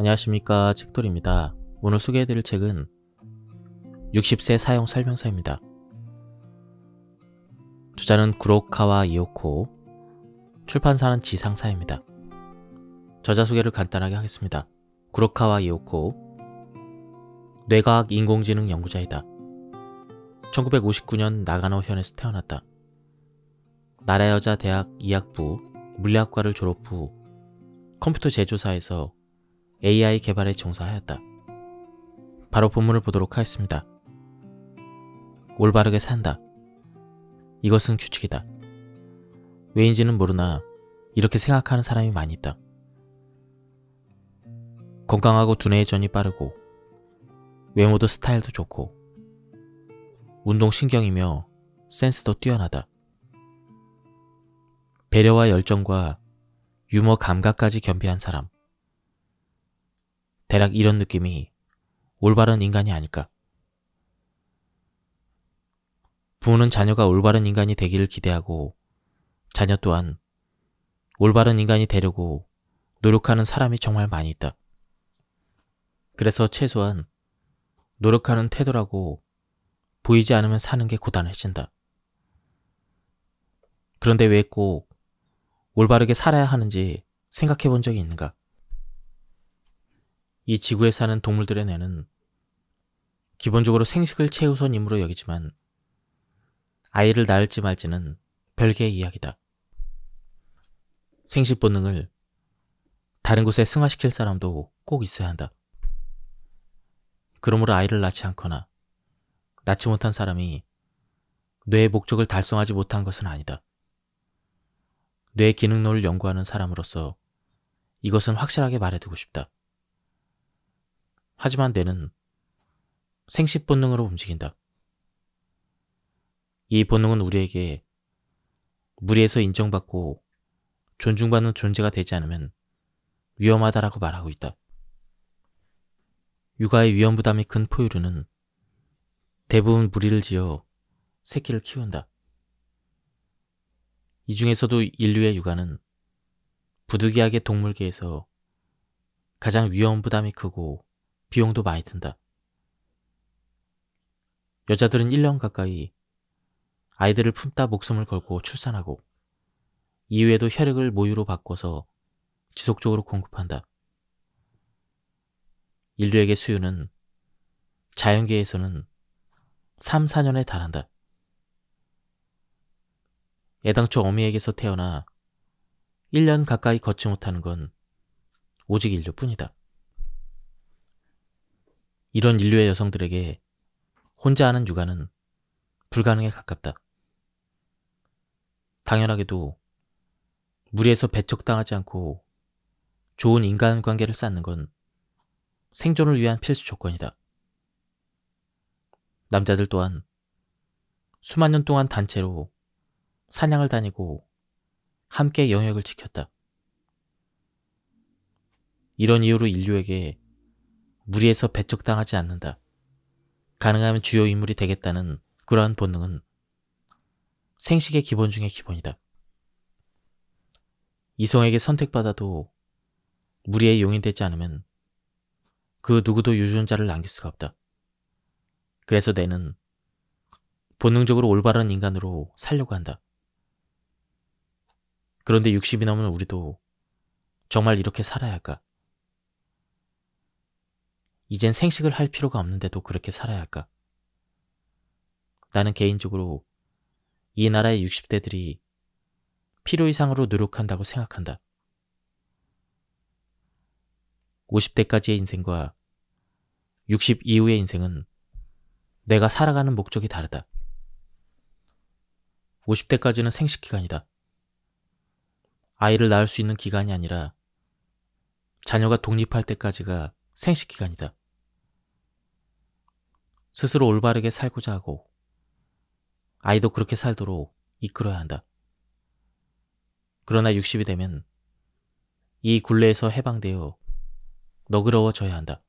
안녕하십니까, 책돌입니다. 오늘 소개해드릴 책은 60세 사용 설명서입니다. 저자는 구로카와 이오코, 출판사는 지상사입니다. 저자 소개를 간단하게 하겠습니다. 구로카와 이오코, 뇌과학 인공지능 연구자이다. 1959년 나가노현에서 태어났다. 나라여자 대학 이학부 물리학과를 졸업 후 컴퓨터 제조사에서 AI 개발에 종사하였다. 바로 본문을 보도록 하겠습니다. 올바르게 산다. 이것은 규칙이다. 왜인지는 모르나 이렇게 생각하는 사람이 많이 있다. 건강하고 두뇌 회전이 빠르고 외모도 스타일도 좋고 운동신경이며 센스도 뛰어나다. 배려와 열정과 유머 감각까지 겸비한 사람. 대략 이런 느낌이 올바른 인간이 아닐까. 부모는 자녀가 올바른 인간이 되기를 기대하고 자녀 또한 올바른 인간이 되려고 노력하는 사람이 정말 많이 있다. 그래서 최소한 노력하는 태도라고 보이지 않으면 사는 게 고단해진다. 그런데 왜 꼭 올바르게 살아야 하는지 생각해 본 적이 있는가? 이 지구에 사는 동물들의 뇌는 기본적으로 생식을 최우선 임무로 여기지만 아이를 낳을지 말지는 별개의 이야기다. 생식 본능을 다른 곳에 승화시킬 사람도 꼭 있어야 한다. 그러므로 아이를 낳지 않거나 낳지 못한 사람이 뇌의 목적을 달성하지 못한 것은 아니다. 뇌 기능론을 연구하는 사람으로서 이것은 확실하게 말해두고 싶다. 하지만 뇌는 생식 본능으로 움직인다. 이 본능은 우리에게 무리에서 인정받고 존중받는 존재가 되지 않으면 위험하다라고 말하고 있다. 육아의 위험 부담이 큰 포유류는 대부분 무리를 지어 새끼를 키운다. 이 중에서도 인류의 육아는 부득이하게 동물계에서 가장 위험 부담이 크고 비용도 많이 든다. 여자들은 1년 가까이 아이들을 품다 목숨을 걸고 출산하고 이후에도 혈액을 모유로 바꿔서 지속적으로 공급한다. 인류에게 수유는 자연계에서는 3, 4년에 달한다. 애당초 어미에게서 태어나 1년 가까이 걷지 못하는 건 오직 인류뿐이다. 이런 인류의 여성들에게 혼자 하는 육아는 불가능에 가깝다. 당연하게도 무리에서 배척당하지 않고 좋은 인간관계를 쌓는 건 생존을 위한 필수 조건이다. 남자들 또한 수만 년 동안 단체로 사냥을 다니고 함께 영역을 지켰다. 이런 이유로 인류에게 무리에서 배척당하지 않는다. 가능하면 주요 인물이 되겠다는 그러한 본능은 생식의 기본 중의 기본이다. 이성에게 선택받아도 무리의 용인되지 않으면 그 누구도 유전자를 남길 수가 없다. 그래서 뇌는 본능적으로 올바른 인간으로 살려고 한다. 그런데 60이 넘은 우리도 정말 이렇게 살아야 할까? 이젠 생식을 할 필요가 없는데도 그렇게 살아야 할까? 나는 개인적으로 이 나라의 60대들이 필요 이상으로 노력한다고 생각한다. 50대까지의 인생과 60 이후의 인생은 내가 살아가는 목적이 다르다. 50대까지는 생식 기간이다. 아이를 낳을 수 있는 기간이 아니라 자녀가 독립할 때까지가 생식 기간이다. 스스로 올바르게 살고자 하고 아이도 그렇게 살도록 이끌어야 한다. 그러나 60이 되면 이 굴레에서 해방되어 너그러워져야 한다.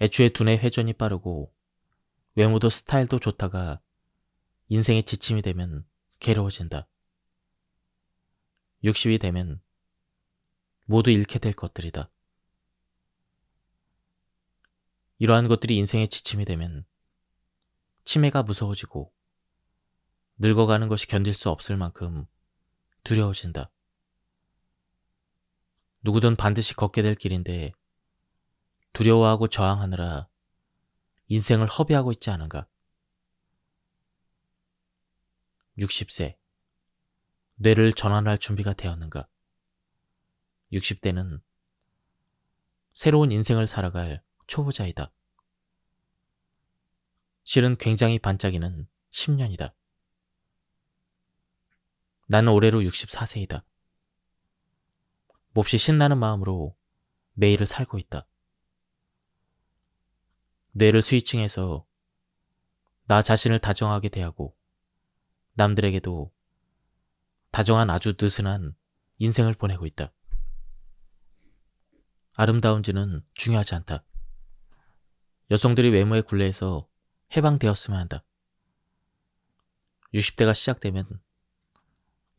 애초에 두뇌 회전이 빠르고 외모도 스타일도 좋다가 인생의 지침이 되면 괴로워진다. 60이 되면 모두 잃게 될 것들이다. 이러한 것들이 인생의 지침이 되면 치매가 무서워지고 늙어가는 것이 견딜 수 없을 만큼 두려워진다. 누구든 반드시 걷게 될 길인데 두려워하고 저항하느라 인생을 허비하고 있지 않은가? 60세. 뇌를 전환할 준비가 되었는가? 60대는 새로운 인생을 살아갈 초보자이다. 실은 굉장히 반짝이는 10년이다. 나는 올해로 64세이다. 몹시 신나는 마음으로 매일을 살고 있다. 뇌를 스위칭해서 나 자신을 다정하게 대하고 남들에게도 다정한 아주 느슨한 인생을 보내고 있다. 아름다운지는 중요하지 않다. 여성들이 외모의 굴레에서 해방되었으면 한다. 60대가 시작되면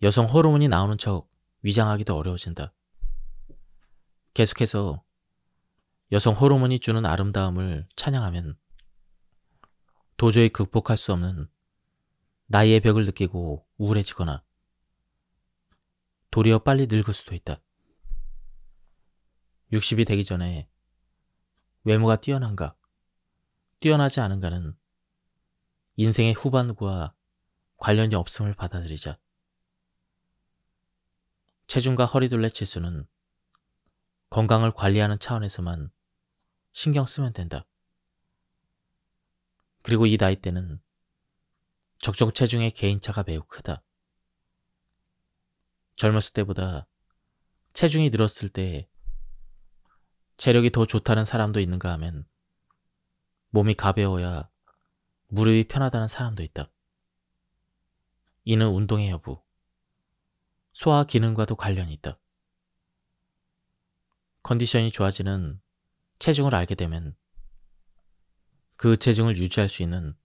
여성 호르몬이 나오는 척 위장하기도 어려워진다. 계속해서 여성 호르몬이 주는 아름다움을 찬양하면 도저히 극복할 수 없는 나이의 벽을 느끼고 우울해지거나 도리어 빨리 늙을 수도 있다. 60이 되기 전에 외모가 뛰어난가, 뛰어나지 않은가는 인생의 후반부와 관련이 없음을 받아들이자. 체중과 허리둘레 치수는 건강을 관리하는 차원에서만 신경 쓰면 된다. 그리고 이 나이 때는 적정 체중의 개인차가 매우 크다. 젊었을 때보다 체중이 늘었을 때 체력이 더 좋다는 사람도 있는가 하면 몸이 가벼워야 무릎이 편하다는 사람도 있다. 이는 운동의 여부, 소화 기능과도 관련이 있다. 컨디션이 좋아지는 체중을 알게 되면 그 체중을 유지할 수 있는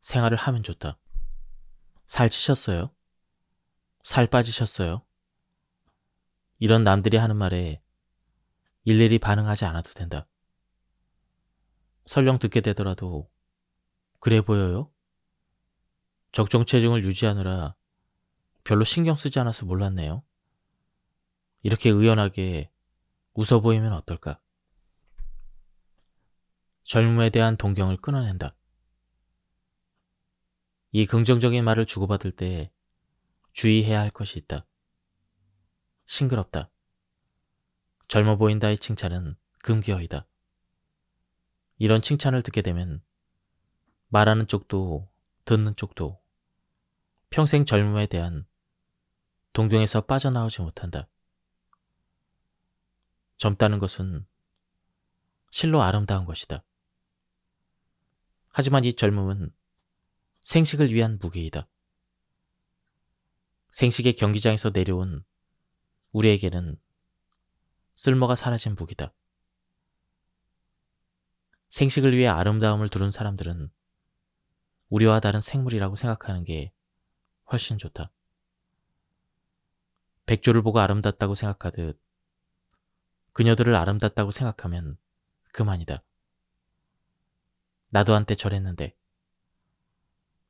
생활을 하면 좋다. 살 찌셨어요? 살 빠지셨어요? 이런 남들이 하는 말에 일일이 반응하지 않아도 된다. 설령 듣게 되더라도 그래 보여요? 적정 체중을 유지하느라 별로 신경 쓰지 않아서 몰랐네요. 이렇게 의연하게 웃어 보이면 어떨까? 젊음에 대한 동경을 끊어낸다. 이 긍정적인 말을 주고받을 때 주의해야 할 것이 있다. 싱그럽다. 젊어 보인다의 칭찬은 금기어이다. 이런 칭찬을 듣게 되면 말하는 쪽도 듣는 쪽도 평생 젊음에 대한 동경에서 빠져나오지 못한다. 젊다는 것은 실로 아름다운 것이다. 하지만 이 젊음은 생식을 위한 무기이다. 생식의 경기장에서 내려온 우리에게는 쓸모가 사라진 무기다. 생식을 위해 아름다움을 두른 사람들은 우리와 다른 생물이라고 생각하는 게 훨씬 좋다. 백조를 보고 아름답다고 생각하듯 그녀들을 아름답다고 생각하면 그만이다. 나도 한때 저랬는데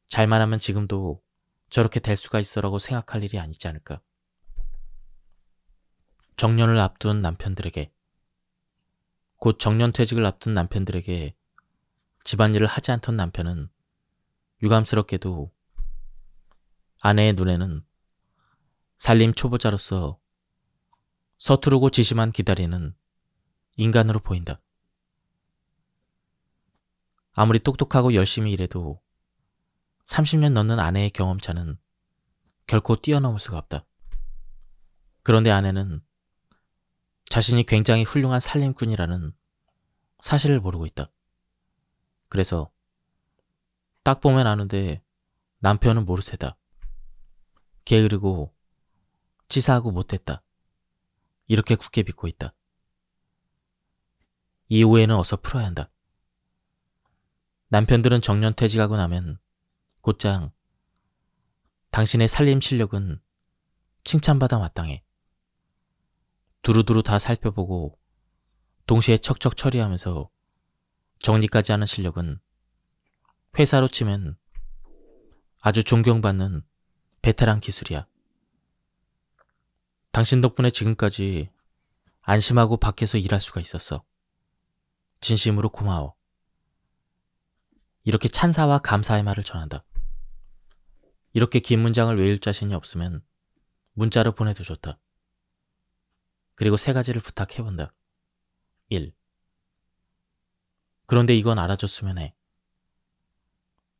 잘만 하면 지금도 저렇게 될 수가 있어라고 생각할 일이 아니지 않을까. 정년을 앞둔 남편들에게, 곧 정년퇴직을 앞둔 남편들에게 집안일을 하지 않던 남편은 유감스럽게도 아내의 눈에는 살림 초보자로서 서투르고 지시만 기다리는 인간으로 보인다. 아무리 똑똑하고 열심히 일해도 30년 넘는 아내의 경험차는 결코 뛰어넘을 수가 없다. 그런데 아내는 자신이 굉장히 훌륭한 살림꾼이라는 사실을 모르고 있다. 그래서 딱 보면 아는데 남편은 모르쇠다. 게으르고 치사하고 못됐다. 이렇게 굳게 믿고 있다. 이 오해는 어서 풀어야 한다. 남편들은 정년퇴직하고 나면 곧장 당신의 살림 실력은 칭찬받아 마땅해. 두루두루 다 살펴보고 동시에 척척 처리하면서 정리까지 하는 실력은 회사로 치면 아주 존경받는 베테랑 기술이야. 당신 덕분에 지금까지 안심하고 밖에서 일할 수가 있었어. 진심으로 고마워. 이렇게 찬사와 감사의 말을 전한다. 이렇게 긴 문장을 외울 자신이 없으면 문자로 보내도 좋다. 그리고 3가지를 부탁해본다. 1. 그런데 이건 알아줬으면 해.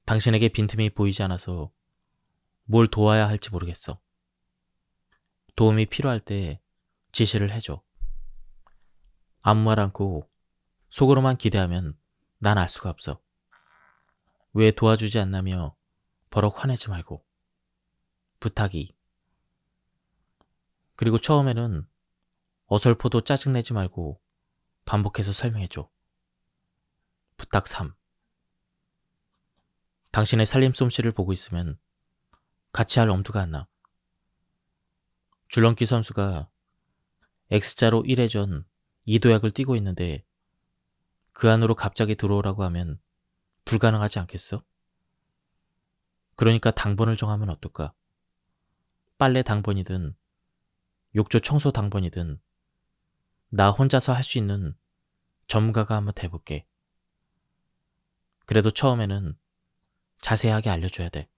당신에게 빈틈이 보이지 않아서 뭘 도와야 할지 모르겠어. 도움이 필요할 때 지시를 해줘. 아무 말 않고 속으로만 기대하면 난 알 수가 없어. 왜 도와주지 않나며 버럭 화내지 말고. 부탁이. 그리고 처음에는 어설퍼도 짜증내지 말고 반복해서 설명해줘. 부탁 3. 당신의 살림 솜씨를 보고 있으면 같이 할 엄두가 안 나. 줄넘기 선수가 X자로 1회전 2도약을 뛰고 있는데 그 안으로 갑자기 들어오라고 하면 불가능하지 않겠어? 그러니까 당번을 정하면 어떨까? 빨래 당번이든 욕조 청소 당번이든 나 혼자서 할 수 있는 전문가가 한번 돼볼게. 그래도 처음에는 자세하게 알려줘야 돼.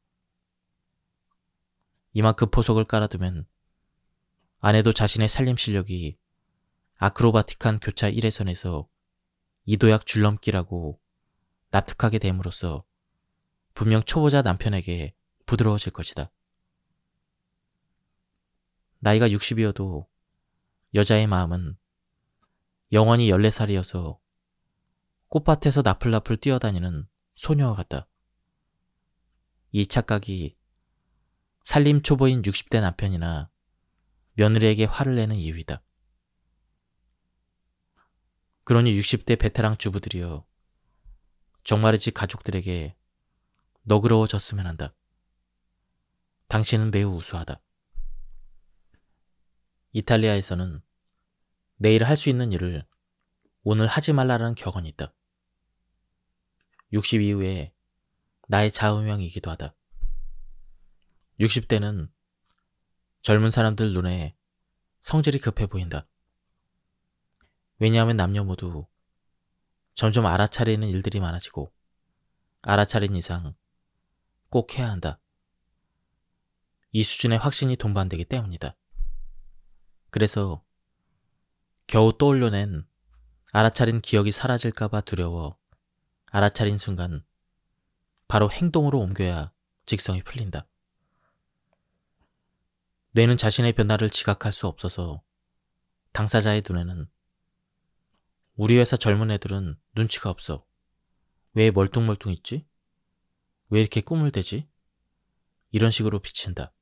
이만큼 포석을 깔아두면 아내도 자신의 살림 실력이 아크로바틱한 교차 1회선에서 이도약 줄넘기라고 납득하게 됨으로써 분명 초보자 남편에게 부드러워질 것이다. 나이가 60이어도 여자의 마음은 영원히 14살이어서 꽃밭에서 나풀나풀 뛰어다니는 소녀와 같다. 이 착각이 살림 초보인 60대 남편이나 며느리에게 화를 내는 이유이다. 그러니 60대 베테랑 주부들이여, 정말이지 가족들에게 너그러워졌으면 한다. 당신은 매우 우수하다. 이탈리아에서는 내일 할 수 있는 일을 오늘 하지 말라라는 격언이 있다. 60 이후에 나의 좌우명이기도 하다. 60대는 젊은 사람들 눈에 성질이 급해 보인다. 왜냐하면 남녀 모두 점점 알아차리는 일들이 많아지고 알아차린 이상 꼭 해야 한다. 이 수준의 확신이 동반되기 때문이다. 그래서 겨우 떠올려낸 알아차린 기억이 사라질까봐 두려워 알아차린 순간 바로 행동으로 옮겨야 직성이 풀린다. 뇌는 자신의 변화를 지각할 수 없어서 당사자의 눈에는 우리 회사 젊은 애들은 눈치가 없어. 왜 멀뚱멀뚱 있지? 왜 이렇게 꿈을 대지? 이런 식으로 비친다.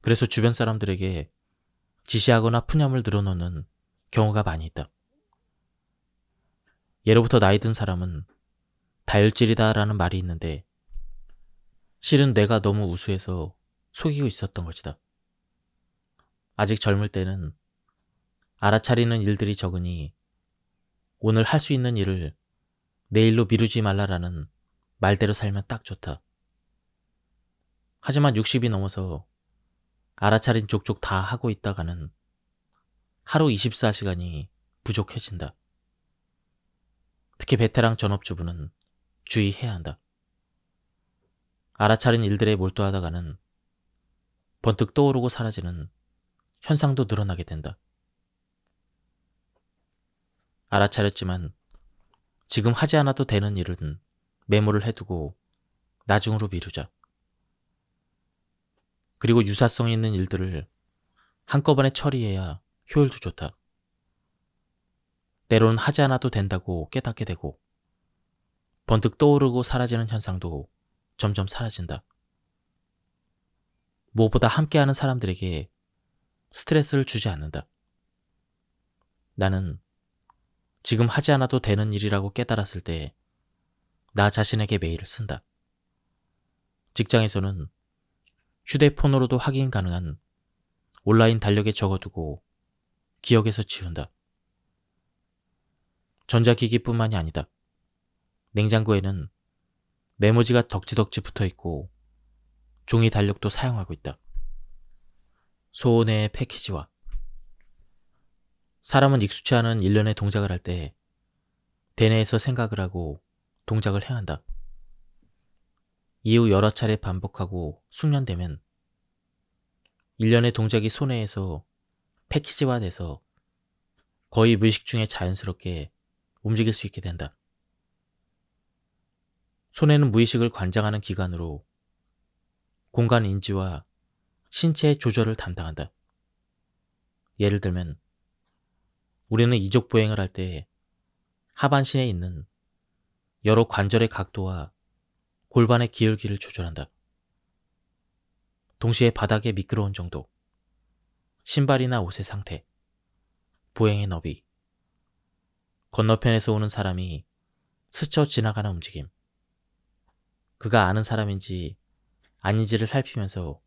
그래서 주변 사람들에게 지시하거나 푸념을 늘어놓는 경우가 많이 있다. 예로부터 나이 든 사람은 다혈질이다 라는 말이 있는데 실은 뇌가 너무 우수해서 속이고 있었던 것이다. 아직 젊을 때는 알아차리는 일들이 적으니 오늘 할 수 있는 일을 내일로 미루지 말라라는 말대로 살면 딱 좋다. 하지만 60이 넘어서 알아차린 족족 다 하고 있다가는 하루 24시간이 부족해진다. 특히 베테랑 전업주부는 주의해야 한다. 알아차린 일들에 몰두하다가는 번뜩 떠오르고 사라지는 현상도 늘어나게 된다. 알아차렸지만 지금 하지 않아도 되는 일은 메모를 해두고 나중으로 미루자. 그리고 유사성 있는 일들을 한꺼번에 처리해야 효율도 좋다. 때로는 하지 않아도 된다고 깨닫게 되고 번뜩 떠오르고 사라지는 현상도 점점 사라진다. 무엇보다 함께하는 사람들에게 스트레스를 주지 않는다. 나는 지금 하지 않아도 되는 일이라고 깨달았을 때 나 자신에게 메일을 쓴다. 직장에서는 휴대폰으로도 확인 가능한 온라인 달력에 적어두고 기억에서 지운다. 전자기기뿐만이 아니다. 냉장고에는 메모지가 덕지덕지 붙어있고 종이 달력도 사용하고 있다. 소원의 패키지와 사람은 익숙치 않은 일련의 동작을 할 때 대뇌에서 생각을 하고 동작을 행한다. 이후 여러 차례 반복하고 숙련되면 일련의 동작이 손해에서 패키지화돼서 거의 무의식 중에 자연스럽게 움직일 수 있게 된다. 손해는 무의식을 관장하는 기관으로 공간 인지와 신체의 조절을 담당한다. 예를 들면 우리는 이족 보행을 할 때 하반신에 있는 여러 관절의 각도와 골반의 기울기를 조절한다. 동시에 바닥의 미끄러운 정도, 신발이나 옷의 상태, 보행의 너비, 건너편에서 오는 사람이 스쳐 지나가는 움직임, 그가 아는 사람인지 아닌지를 살피면서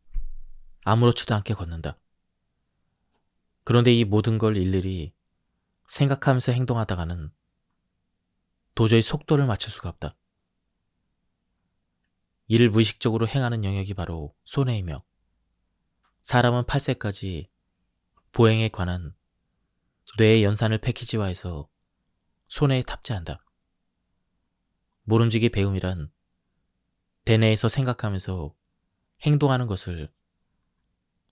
아무렇지도 않게 걷는다. 그런데 이 모든 걸 일일이 생각하면서 행동하다가는 도저히 속도를 맞출 수가 없다. 이를 무의식적으로 행하는 영역이 바로 손해이며 사람은 8세까지 보행에 관한 뇌의 연산을 패키지화해서 손해에 탑재한다. 모름지기 배움이란 대뇌에서 생각하면서 행동하는 것을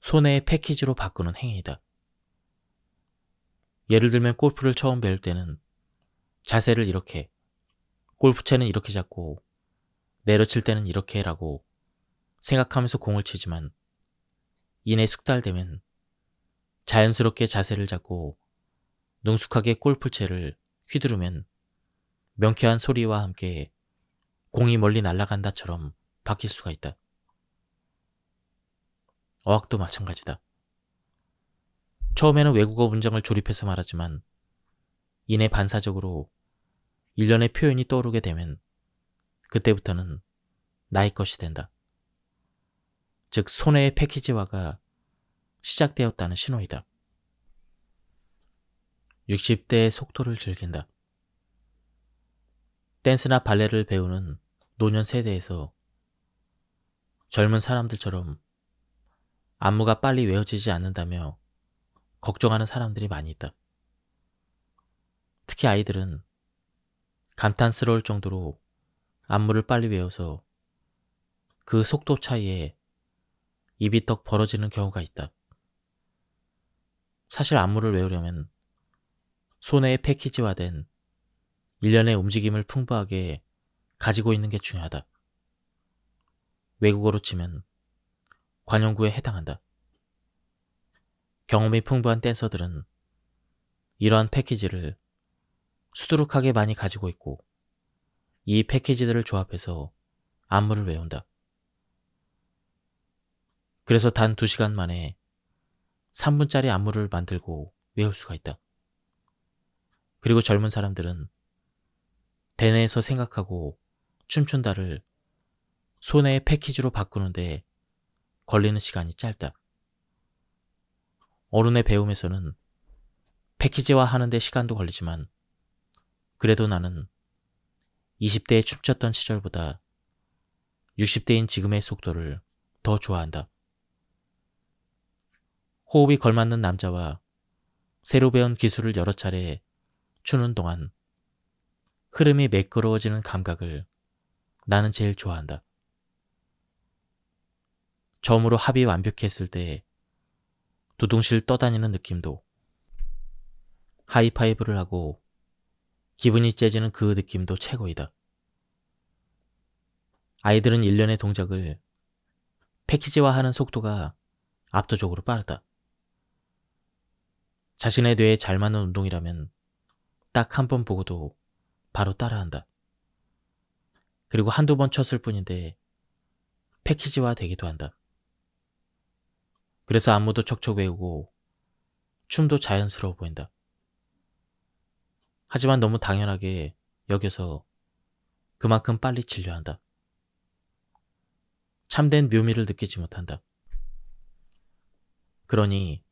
손해의 패키지로 바꾸는 행위이다. 예를 들면 골프를 처음 배울 때는 자세를 이렇게, 골프채는 이렇게 잡고 내려칠 때는 이렇게 라고 생각하면서 공을 치지만 이내 숙달되면 자연스럽게 자세를 잡고 능숙하게 골프채를 휘두르면 명쾌한 소리와 함께 공이 멀리 날아간다처럼 바뀔 수가 있다. 어학도 마찬가지다. 처음에는 외국어 문장을 조립해서 말하지만 이내 반사적으로 일련의 표현이 떠오르게 되면 그때부터는 나의 것이 된다. 즉 손해의 패키지화가 시작되었다는 신호이다. 60대의 속도를 즐긴다. 댄스나 발레를 배우는 노년 세대에서 젊은 사람들처럼 안무가 빨리 외워지지 않는다며 걱정하는 사람들이 많이 있다. 특히 아이들은 감탄스러울 정도로 안무를 빨리 외워서 그 속도 차이에 입이 떡 벌어지는 경우가 있다. 사실 안무를 외우려면 손해의 패키지화된 일련의 움직임을 풍부하게 가지고 있는 게 중요하다. 외국어로 치면 관용구에 해당한다. 경험이 풍부한 댄서들은 이러한 패키지를 수두룩하게 많이 가지고 있고 이 패키지들을 조합해서 안무를 외운다. 그래서 단 2시간 만에 3분짜리 안무를 만들고 외울 수가 있다. 그리고 젊은 사람들은 대뇌에서 생각하고 춤춘다를 손해의 패키지로 바꾸는데 걸리는 시간이 짧다. 어른의 배움에서는 패키지화 하는데 시간도 걸리지만 그래도 나는 20대에 춤췄던 시절보다 60대인 지금의 속도를 더 좋아한다. 호흡이 걸맞는 남자와 새로 배운 기술을 여러 차례 추는 동안 흐름이 매끄러워지는 감각을 나는 제일 좋아한다. 처음으로 합이 완벽했을 때 두둥실 떠다니는 느낌도, 하이파이브를 하고 기분이 째지는 그 느낌도 최고이다. 아이들은 일련의 동작을 패키지화하는 속도가 압도적으로 빠르다. 자신의 뇌에 잘 맞는 운동이라면 딱 한 번 보고도 바로 따라한다. 그리고 한두 번 쳤을 뿐인데 패키지화 되기도 한다. 그래서 안무도 척척 외우고 춤도 자연스러워 보인다. 하지만 너무 당연하게 여겨서 그만큼 빨리 진료한다. 참된 묘미를 느끼지 못한다. 그러니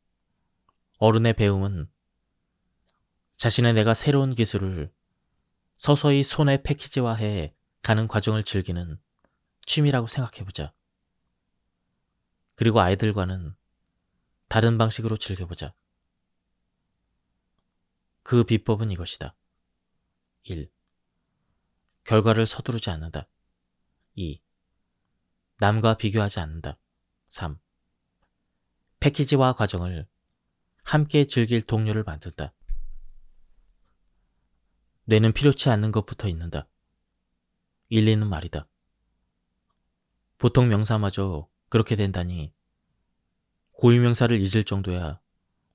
어른의 배움은 자신의 내가 새로운 기술을 서서히 손에 패키지화해 가는 과정을 즐기는 취미라고 생각해보자. 그리고 아이들과는 다른 방식으로 즐겨보자. 그 비법은 이것이다. 1. 결과를 서두르지 않는다. 2. 남과 비교하지 않는다. 3. 패키지화 과정을 함께 즐길 동료를 만든다. 뇌는 필요치 않는 것부터 잊는다. 일리는 말이다. 보통 명사마저 그렇게 된다니 고유명사를 잊을 정도야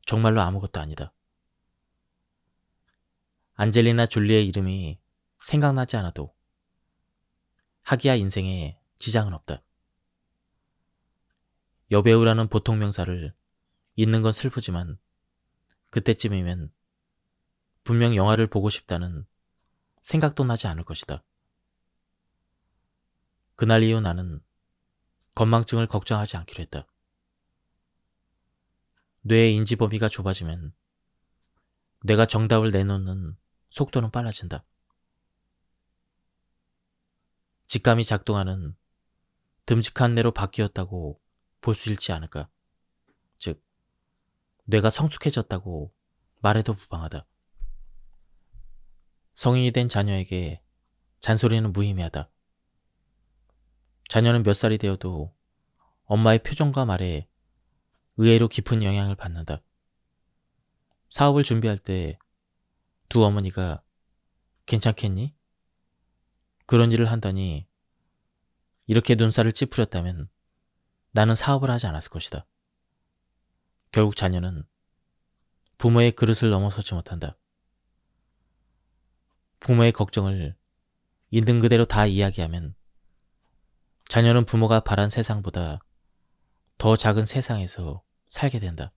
정말로 아무것도 아니다. 안젤리나 졸리의 이름이 생각나지 않아도 하기야 인생에 지장은 없다. 여배우라는 보통 명사를 잊는 건 슬프지만 그때쯤이면 분명 영화를 보고 싶다는 생각도 나지 않을 것이다. 그날 이후 나는 건망증을 걱정하지 않기로 했다. 뇌의 인지 범위가 좁아지면 뇌가 정답을 내놓는 속도는 빨라진다. 직감이 작동하는 듬직한 뇌로 바뀌었다고 볼 수 있지 않을까. 즉, 뇌가 성숙해졌다고 말해도 무방하다. 성인이 된 자녀에게 잔소리는 무의미하다. 자녀는 몇 살이 되어도 엄마의 표정과 말에 의외로 깊은 영향을 받는다. 사업을 준비할 때 두 어머니가 괜찮겠니? 그런 일을 한다니 이렇게 눈살을 찌푸렸다면 나는 사업을 하지 않았을 것이다. 결국 자녀는 부모의 그릇을 넘어서지 못한다. 부모의 걱정을 있는 그대로 다 이야기하면 자녀는 부모가 바란 세상보다 더 작은 세상에서 살게 된다.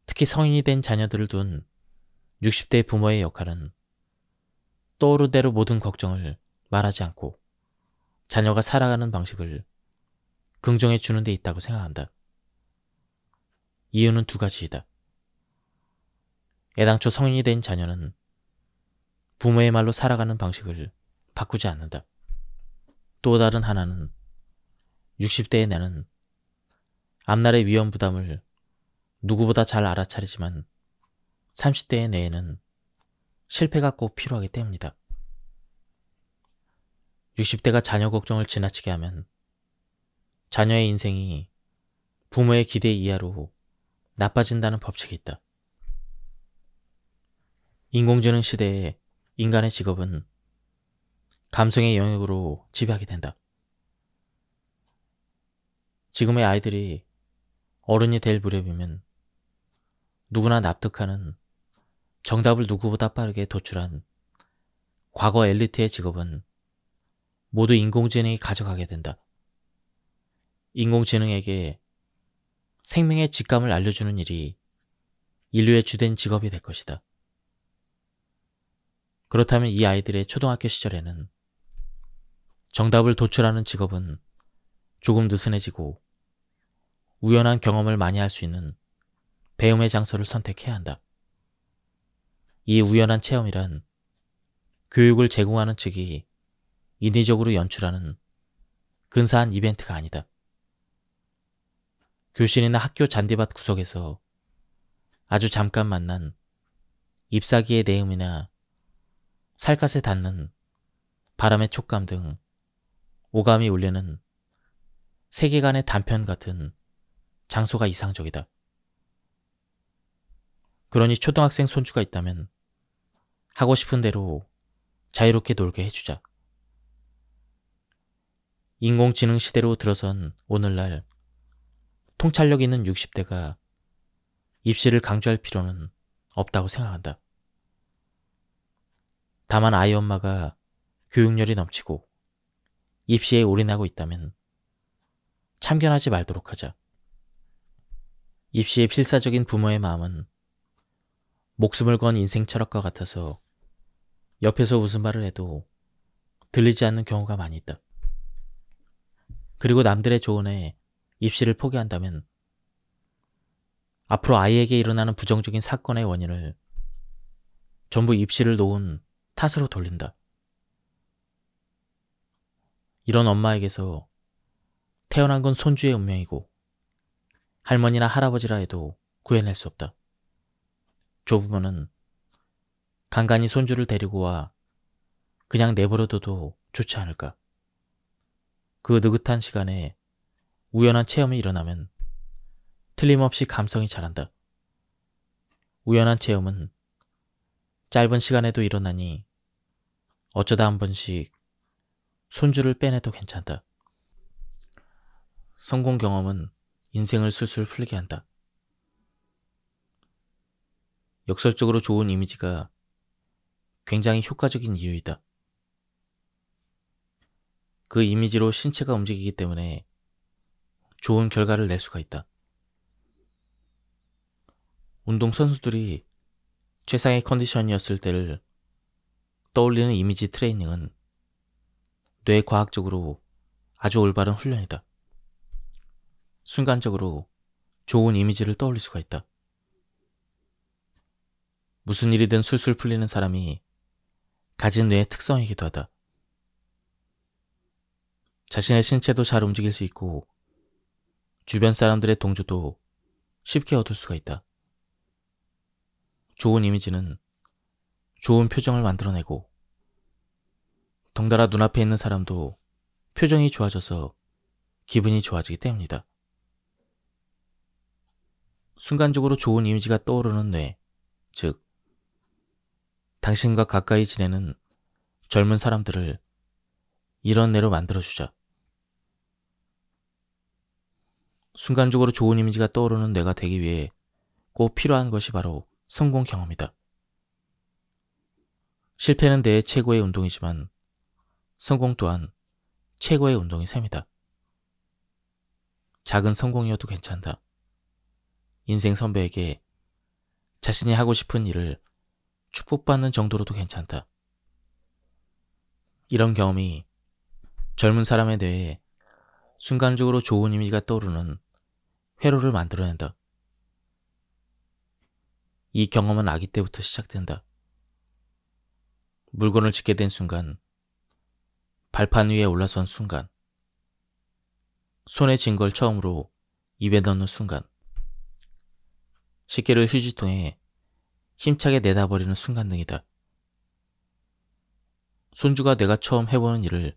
특히 성인이 된 자녀들을 둔 60대 부모의 역할은 떠오르대로 모든 걱정을 말하지 않고 자녀가 살아가는 방식을 긍정해 주는 데 있다고 생각한다. 이유는 두 가지이다. 애당초 성인이 된 자녀는 부모의 말로 살아가는 방식을 바꾸지 않는다. 또 다른 하나는 60대의 나는 앞날의 위험 부담을 누구보다 잘 알아차리지만 30대의 뇌에는 실패가 꼭 필요하기 때문이다. 60대가 자녀 걱정을 지나치게 하면 자녀의 인생이 부모의 기대 이하로 나빠진다는 법칙이 있다. 인공지능 시대에 인간의 직업은 감성의 영역으로 지배하게 된다. 지금의 아이들이 어른이 될 무렵이면 누구나 납득하는 정답을 누구보다 빠르게 도출한 과거 엘리트의 직업은 모두 인공지능이 가져가게 된다. 인공지능에게 생명의 직감을 알려주는 일이 인류의 주된 직업이 될 것이다. 그렇다면 이 아이들의 초등학교 시절에는 정답을 도출하는 직업은 조금 느슨해지고 우연한 경험을 많이 할 수 있는 배움의 장소를 선택해야 한다. 이 우연한 체험이란 교육을 제공하는 측이 인위적으로 연출하는 근사한 이벤트가 아니다. 교실이나 학교 잔디밭 구석에서 아주 잠깐 만난 잎사귀의 내음이나 살갗에 닿는 바람의 촉감 등 오감이 울리는 세계관의 단편 같은 장소가 이상적이다. 그러니 초등학생 손주가 있다면 하고 싶은 대로 자유롭게 놀게 해주자. 인공지능 시대로 들어선 오늘날 통찰력 있는 60대가 입시를 강조할 필요는 없다고 생각한다. 다만 아이 엄마가 교육열이 넘치고 입시에 올인하고 있다면 참견하지 말도록 하자. 입시의 필사적인 부모의 마음은 목숨을 건 인생 철학과 같아서 옆에서 무슨 말을 해도 들리지 않는 경우가 많이 있다. 그리고 남들의 조언에 입시를 포기한다면 앞으로 아이에게 일어나는 부정적인 사건의 원인을 전부 입시를 놓은 탓으로 돌린다. 이런 엄마에게서 태어난 건 손주의 운명이고 할머니나 할아버지라 해도 구해낼 수 없다. 조부모는 간간히 손주를 데리고 와 그냥 내버려둬도 좋지 않을까. 그 느긋한 시간에 우연한 체험이 일어나면 틀림없이 감성이 자란다. 우연한 체험은 짧은 시간에도 일어나니 어쩌다 한 번씩 손주를 빼내도 괜찮다. 성공 경험은 인생을 술술 풀리게 한다. 역설적으로 좋은 이미지가 굉장히 효과적인 이유이다. 그 이미지로 신체가 움직이기 때문에 좋은 결과를 낼 수가 있다. 운동선수들이 최상의 컨디션이었을 때를 떠올리는 이미지 트레이닝은 뇌과학적으로 아주 올바른 훈련이다. 순간적으로 좋은 이미지를 떠올릴 수가 있다. 무슨 일이든 술술 풀리는 사람이 가진 뇌의 특성이기도 하다. 자신의 신체도 잘 움직일 수 있고 주변 사람들의 동조도 쉽게 얻을 수가 있다. 좋은 이미지는 좋은 표정을 만들어내고 덩달아 눈앞에 있는 사람도 표정이 좋아져서 기분이 좋아지기 때문이다. 순간적으로 좋은 이미지가 떠오르는 뇌, 즉 당신과 가까이 지내는 젊은 사람들을 이런 뇌로 만들어주자. 순간적으로 좋은 이미지가 떠오르는 뇌가 되기 위해 꼭 필요한 것이 바로 성공 경험이다. 실패는 뇌의 최고의 운동이지만 성공 또한 최고의 운동이 셈이다. 작은 성공이어도 괜찮다. 인생 선배에게 자신이 하고 싶은 일을 축복받는 정도로도 괜찮다. 이런 경험이 젊은 사람의 뇌에 순간적으로 좋은 이미지가 떠오르는 회로를 만들어낸다. 이 경험은 아기 때부터 시작된다. 물건을 짚게 된 순간, 발판 위에 올라선 순간, 손에 쥔 걸 처음으로 입에 넣는 순간, 식기를 휴지통에 힘차게 내다버리는 순간 등이다. 손주가 내가 처음 해보는 일을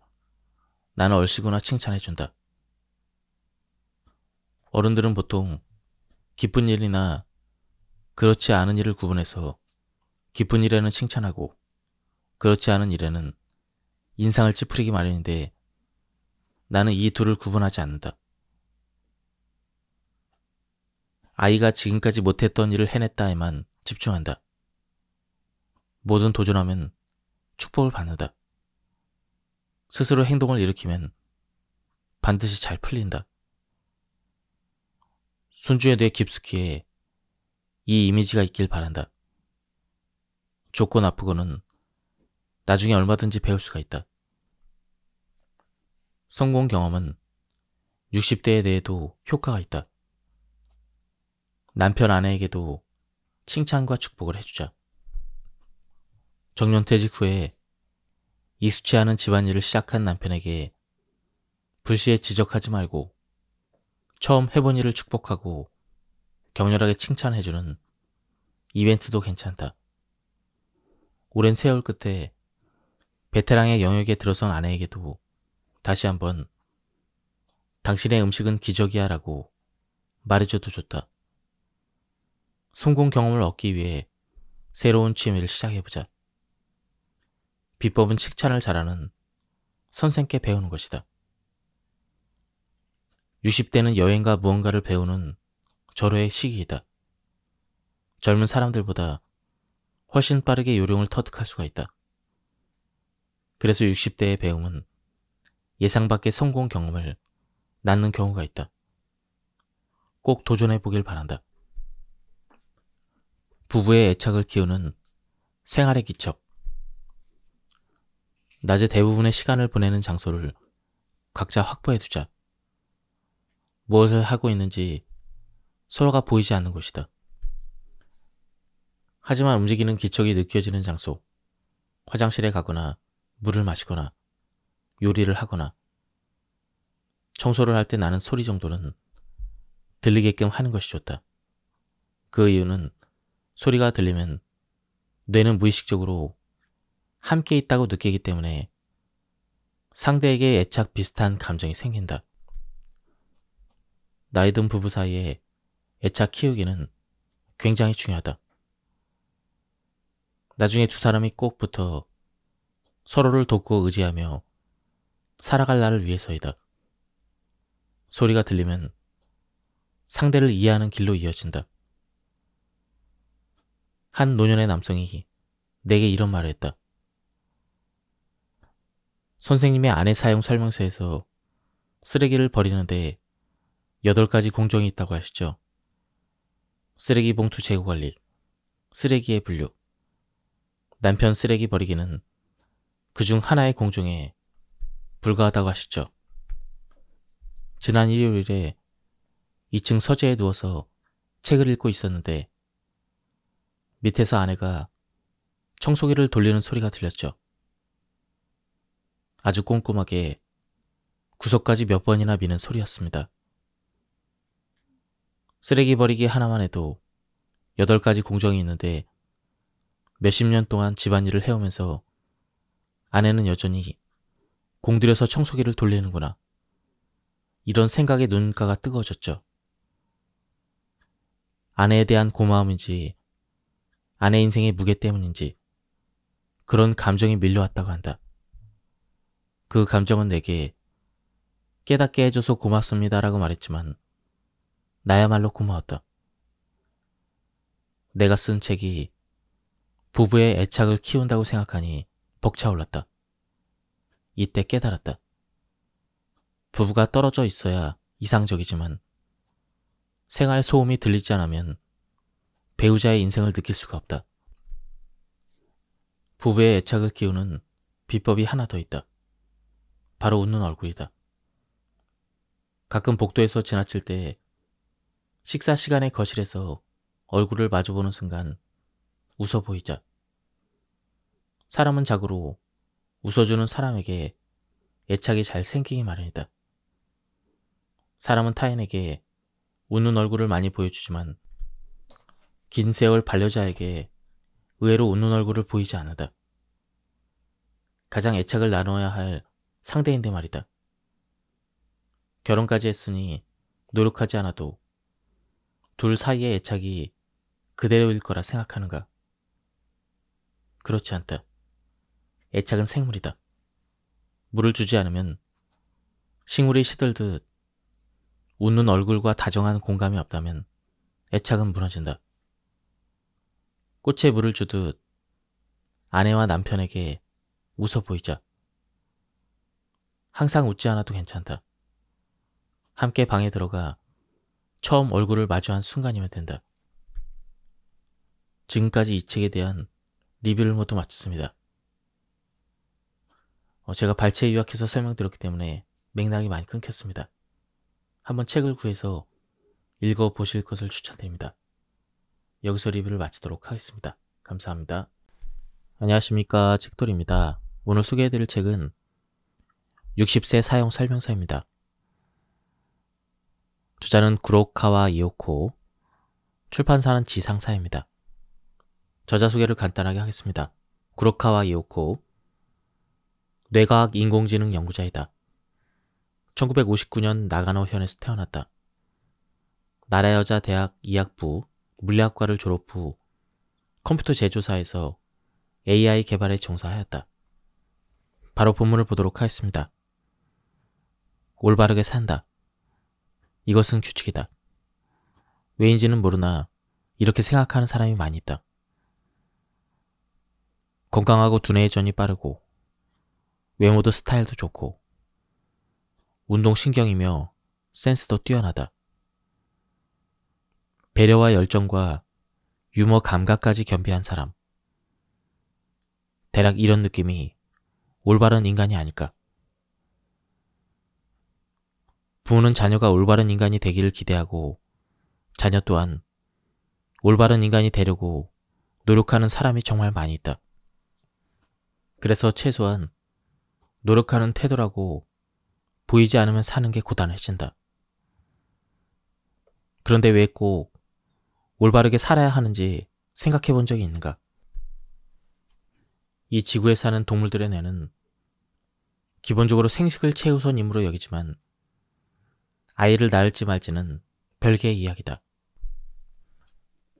나는 얼씨구나 칭찬해준다. 어른들은 보통 기쁜 일이나 그렇지 않은 일을 구분해서 기쁜 일에는 칭찬하고 그렇지 않은 일에는 인상을 찌푸리기 마련인데 나는 이 둘을 구분하지 않는다. 아이가 지금까지 못했던 일을 해냈다에만 집중한다. 뭐든 도전하면 축복을 받는다. 스스로 행동을 일으키면 반드시 잘 풀린다. 손주의 뇌 깊숙이에 이 이미지가 있길 바란다. 좋고 나쁘고는 나중에 얼마든지 배울 수가 있다. 성공 경험은 60대에 대해도 효과가 있다. 남편 아내에게도 칭찬과 축복을 해주자. 정년퇴직 후에 익숙치 않은 집안일을 시작한 남편에게 불시에 지적하지 말고 처음 해본 일을 축복하고 격렬하게 칭찬해주는 이벤트도 괜찮다. 오랜 세월 끝에 베테랑의 영역에 들어선 아내에게도 다시 한번 당신의 음식은 기적이야 라고 말해줘도 좋다. 성공 경험을 얻기 위해 새로운 취미를 시작해보자. 비법은 칭찬을 잘하는 선생께 배우는 것이다. 60대는 여행과 무언가를 배우는 절호의 시기이다. 젊은 사람들보다 훨씬 빠르게 요령을 터득할 수가 있다. 그래서 60대의 배움은 예상 밖의 성공 경험을 낳는 경우가 있다. 꼭 도전해 보길 바란다. 부부의 애착을 키우는 생활의 기척. 낮에 대부분의 시간을 보내는 장소를 각자 확보해 두자. 무엇을 하고 있는지 서로가 보이지 않는 곳이다. 하지만 움직이는 기척이 느껴지는 장소, 화장실에 가거나 물을 마시거나 요리를 하거나 청소를 할 때 나는 소리 정도는 들리게끔 하는 것이 좋다. 그 이유는 소리가 들리면 뇌는 무의식적으로 함께 있다고 느끼기 때문에 상대에게 애착 비슷한 감정이 생긴다. 나이 든 부부 사이에 애착 키우기는 굉장히 중요하다. 나중에 두 사람이 꼭 붙어 서로를 돕고 의지하며 살아갈 날을 위해서이다. 소리가 들리면 상대를 이해하는 길로 이어진다. 한 노년의 남성이 내게 이런 말을 했다. 선생님의 아내 사용 설명서에서 쓰레기를 버리는데 8가지 공정이 있다고 하시죠. 쓰레기 봉투 재고 관리, 쓰레기의 분류, 남편 쓰레기 버리기는 그중 하나의 공정에 불과하다고 하시죠. 지난 일요일에 2층 서재에 누워서 책을 읽고 있었는데 밑에서 아내가 청소기를 돌리는 소리가 들렸죠. 아주 꼼꼼하게 구석까지 몇 번이나 미는 소리였습니다. 쓰레기 버리기 하나만 해도 8가지 공정이 있는데 몇십 년 동안 집안일을 해오면서 아내는 여전히 공들여서 청소기를 돌리는구나. 이런 생각에 눈가가 뜨거워졌죠. 아내에 대한 고마움인지 아내 인생의 무게 때문인지 그런 감정이 밀려왔다고 한다. 그 감정은 내게 깨닫게 해줘서 고맙습니다라고 말했지만 나야말로 고마웠다. 내가 쓴 책이 부부의 애착을 키운다고 생각하니 벅차올랐다. 이때 깨달았다. 부부가 떨어져 있어야 이상적이지만 생활 소음이 들리지 않으면 배우자의 인생을 느낄 수가 없다. 부부의 애착을 키우는 비법이 하나 더 있다. 바로 웃는 얼굴이다. 가끔 복도에서 지나칠 때 식사 시간에 거실에서 얼굴을 마주보는 순간 웃어 보이자. 사람은 자고로 웃어주는 사람에게 애착이 잘 생기기 마련이다. 사람은 타인에게 웃는 얼굴을 많이 보여주지만 긴 세월 반려자에게 의외로 웃는 얼굴을 보이지 않는다. 가장 애착을 나눠야 할 상대인데 말이다. 결혼까지 했으니 노력하지 않아도 둘 사이의 애착이 그대로일 거라 생각하는가? 그렇지 않다. 애착은 생물이다. 물을 주지 않으면 식물이 시들듯 웃는 얼굴과 다정한 공감이 없다면 애착은 무너진다. 꽃에 물을 주듯 아내와 남편에게 웃어 보이자. 항상 웃지 않아도 괜찮다. 함께 방에 들어가 처음 얼굴을 마주한 순간이면 된다. 지금까지 이 책에 대한 리뷰를 모두 마쳤습니다. 제가 발췌 요약해서 설명드렸기 때문에 맥락이 많이 끊겼습니다. 한번 책을 구해서 읽어보실 것을 추천드립니다. 여기서 리뷰를 마치도록 하겠습니다. 감사합니다. 안녕하십니까, 책돌이입니다. 오늘 소개해드릴 책은 60세 사용 설명서입니다. 저자는 구로카와 이오코, 출판사는 지상사입니다. 저자 소개를 간단하게 하겠습니다. 구로카와 이오코, 뇌과학 인공지능 연구자이다. 1959년 나가노현에서 태어났다. 나라여자 대학 이학부 물리학과를 졸업 후 컴퓨터 제조사에서 AI 개발에 종사하였다. 바로 본문을 보도록 하겠습니다. 올바르게 산다. 이것은 규칙이다. 왜인지는 모르나 이렇게 생각하는 사람이 많이 있다. 건강하고 두뇌 회전이 빠르고 외모도 스타일도 좋고 운동신경이며 센스도 뛰어나다. 배려와 열정과 유머 감각까지 겸비한 사람. 대략 이런 느낌이 올바른 인간이 아닐까. 부모는 자녀가 올바른 인간이 되기를 기대하고 자녀 또한 올바른 인간이 되려고 노력하는 사람이 정말 많이 있다. 그래서 최소한 노력하는 태도라고 보이지 않으면 사는 게 고단해진다. 그런데 왜 꼭 올바르게 살아야 하는지 생각해 본 적이 있는가? 이 지구에 사는 동물들의 뇌는 기본적으로 생식을 최우선 임무로 여기지만 아이를 낳을지 말지는 별개의 이야기다.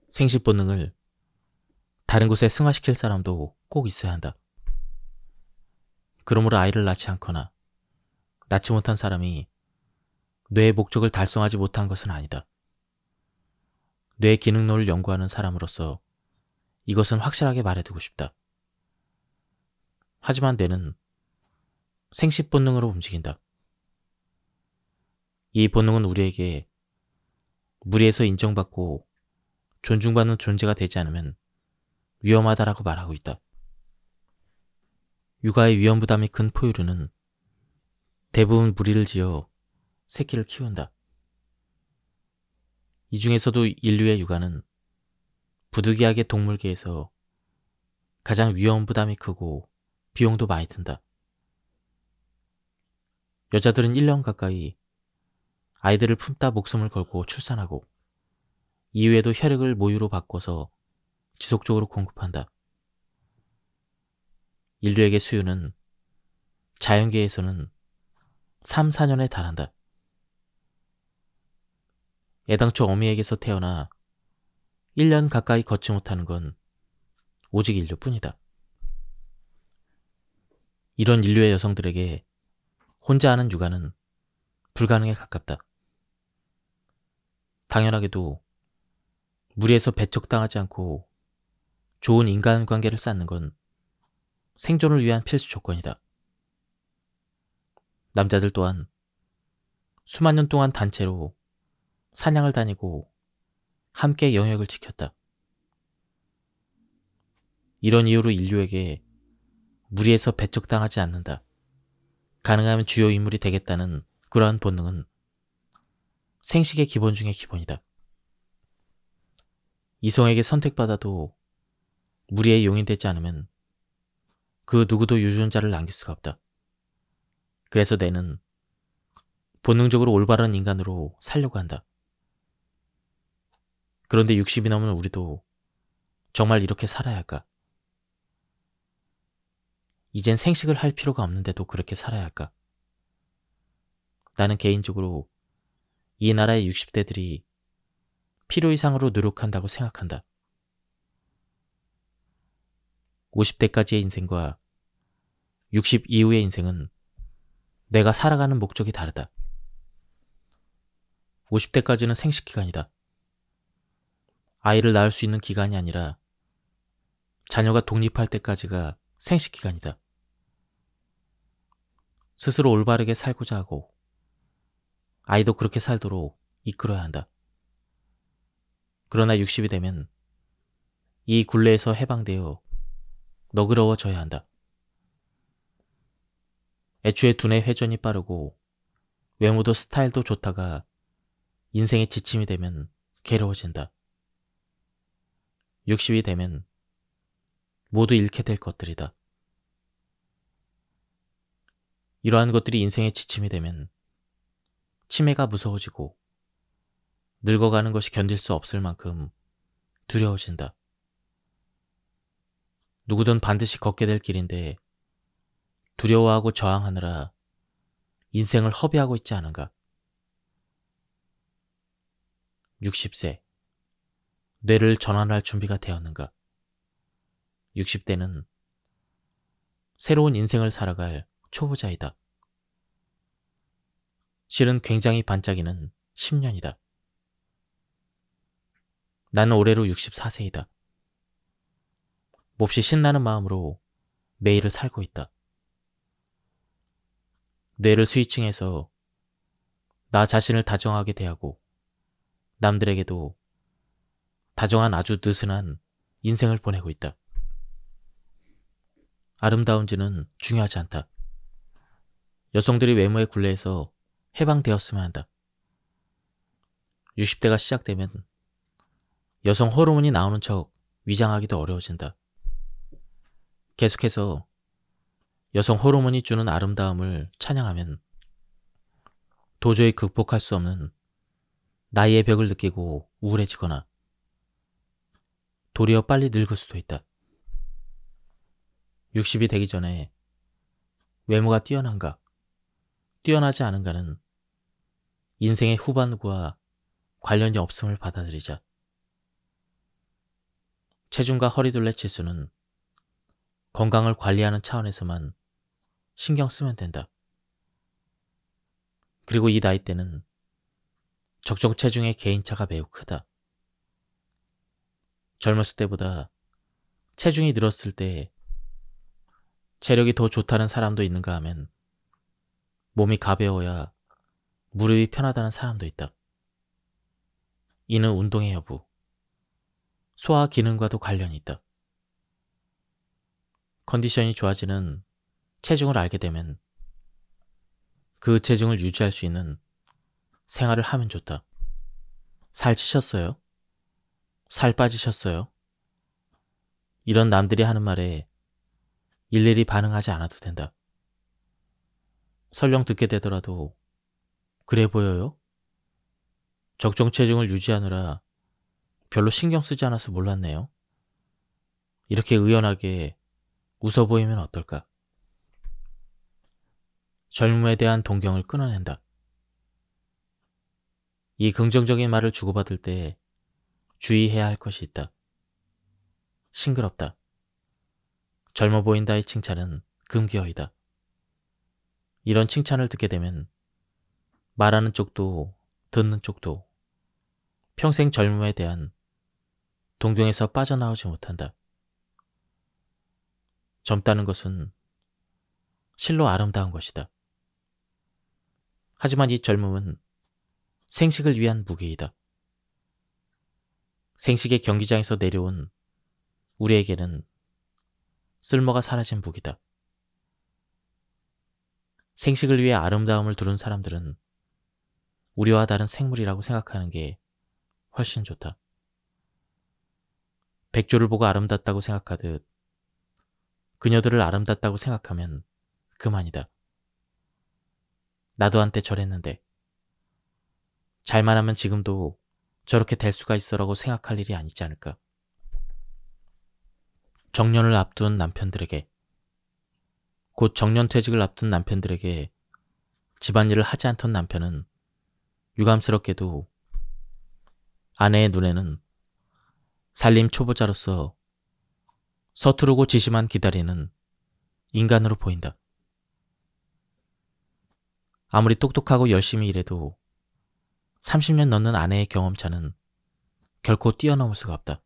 생식 본능을 다른 곳에 승화시킬 사람도 꼭 있어야 한다. 그러므로 아이를 낳지 않거나 낳지 못한 사람이 뇌의 목적을 달성하지 못한 것은 아니다. 뇌 기능론을 연구하는 사람으로서 이것은 확실하게 말해두고 싶다. 하지만 뇌는 생식 본능으로 움직인다. 이 본능은 우리에게 무리에서 인정받고 존중받는 존재가 되지 않으면 위험하다라고 말하고 있다. 육아의 위험 부담이 큰 포유류는 대부분 무리를 지어 새끼를 키운다. 이 중에서도 인류의 육아는 부득이하게 동물계에서 가장 위험 부담이 크고 비용도 많이 든다. 여자들은 1년 가까이 아이들을 품다 목숨을 걸고 출산하고 이후에도 혈액을 모유로 바꿔서 지속적으로 공급한다. 인류에게 수유는 자연계에서는 3, 4년에 달한다. 애당초 어미에게서 태어나 1년 가까이 걷지 못하는 건 오직 인류뿐이다. 이런 인류의 여성들에게 혼자 하는 육아는 불가능에 가깝다. 당연하게도 무리에서 배척당하지 않고 좋은 인간관계를 쌓는 건 생존을 위한 필수 조건이다. 남자들 또한 수만 년 동안 단체로 사냥을 다니고 함께 영역을 지켰다. 이런 이유로 인류에게 무리에서 배척당하지 않는다. 가능하면 주요 인물이 되겠다는 그러한 본능은 생식의 기본 중의 기본이다. 이성에게 선택받아도 무리의 용인되지 않으면 그 누구도 유전자를 남길 수가 없다. 그래서 뇌는 본능적으로 올바른 인간으로 살려고 한다. 그런데 60이 넘은 우리도 정말 이렇게 살아야 할까? 이젠 생식을 할 필요가 없는데도 그렇게 살아야 할까? 나는 개인적으로 이 나라의 60대들이 필요 이상으로 노력한다고 생각한다. 50대까지의 인생과 60 이후의 인생은 내가 살아가는 목적이 다르다. 50대까지는 생식 기간이다. 아이를 낳을 수 있는 기간이 아니라 자녀가 독립할 때까지가 생식 기간이다. 스스로 올바르게 살고자 하고 아이도 그렇게 살도록 이끌어야 한다. 그러나 60이 되면 이 굴레에서 해방되어 너그러워져야 한다. 애초에 두뇌 회전이 빠르고 외모도 스타일도 좋다가 인생의 지침이 되면 괴로워진다. 60이 되면 모두 잃게 될 것들이다. 이러한 것들이 인생의 지침이 되면 치매가 무서워지고 늙어가는 것이 견딜 수 없을 만큼 두려워진다. 누구든 반드시 걷게 될 길인데 두려워하고 저항하느라 인생을 허비하고 있지 않은가? 60세, 뇌를 전환할 준비가 되었는가? 60대는 새로운 인생을 살아갈 초보자이다. 실은 굉장히 반짝이는 10년이다. 나는 올해로 64세이다. 몹시 신나는 마음으로 매일을 살고 있다. 뇌를 스위칭해서 나 자신을 다정하게 대하고 남들에게도 다정한 아주 느슨한 인생을 보내고 있다. 아름다운지는 중요하지 않다. 여성들이 외모의 굴레에서 해방되었으면 한다. 60대가 시작되면 여성 호르몬이 나오는 척 위장하기도 어려워진다. 계속해서 여성 호르몬이 주는 아름다움을 찬양하면 도저히 극복할 수 없는 나이의 벽을 느끼고 우울해지거나 도리어 빨리 늙을 수도 있다. 60이 되기 전에 외모가 뛰어난가, 뛰어나지 않은가는 인생의 후반부와 관련이 없음을 받아들이자. 체중과 허리둘레 치수는 건강을 관리하는 차원에서만 신경 쓰면 된다. 그리고 이 나이 때는 적정 체중의 개인차가 매우 크다. 젊었을 때보다 체중이 늘었을 때 체력이 더 좋다는 사람도 있는가 하면 몸이 가벼워야 무릎이 편하다는 사람도 있다. 이는 운동의 여부, 소화 기능과도 관련이 있다. 컨디션이 좋아지는 체중을 알게 되면 그 체중을 유지할 수 있는 생활을 하면 좋다. 살 찌셨어요? 살 빠지셨어요? 이런 남들이 하는 말에 일일이 반응하지 않아도 된다. 설령 듣게 되더라도 그래 보여요? 적정 체중을 유지하느라 별로 신경 쓰지 않아서 몰랐네요. 이렇게 의연하게 웃어 보이면 어떨까? 젊음에 대한 동경을 끊어낸다. 이 긍정적인 말을 주고받을 때 주의해야 할 것이 있다. 싱그럽다. 젊어 보인다의 칭찬은 금기어이다. 이런 칭찬을 듣게 되면 말하는 쪽도 듣는 쪽도 평생 젊음에 대한 동경에서 빠져나오지 못한다. 젊다는 것은 실로 아름다운 것이다. 하지만 이 젊음은 생식을 위한 무기이다. 생식의 경기장에서 내려온 우리에게는 쓸모가 사라진 무기다. 생식을 위해 아름다움을 두른 사람들은 우리와 다른 생물이라고 생각하는 게 훨씬 좋다. 백조를 보고 아름답다고 생각하듯 그녀들을 아름답다고 생각하면 그만이다. 나도 한때 저랬는데 잘만 하면 지금도 저렇게 될 수가 있어라고 생각할 일이 아니지 않을까. 정년을 앞둔 남편들에게, 곧 정년퇴직을 앞둔 남편들에게 집안일을 하지 않던 남편은 유감스럽게도 아내의 눈에는 살림 초보자로서 서투르고 지시만 기다리는 인간으로 보인다. 아무리 똑똑하고 열심히 일해도 30년 넘는 아내의 경험차는 결코 뛰어넘을 수가 없다.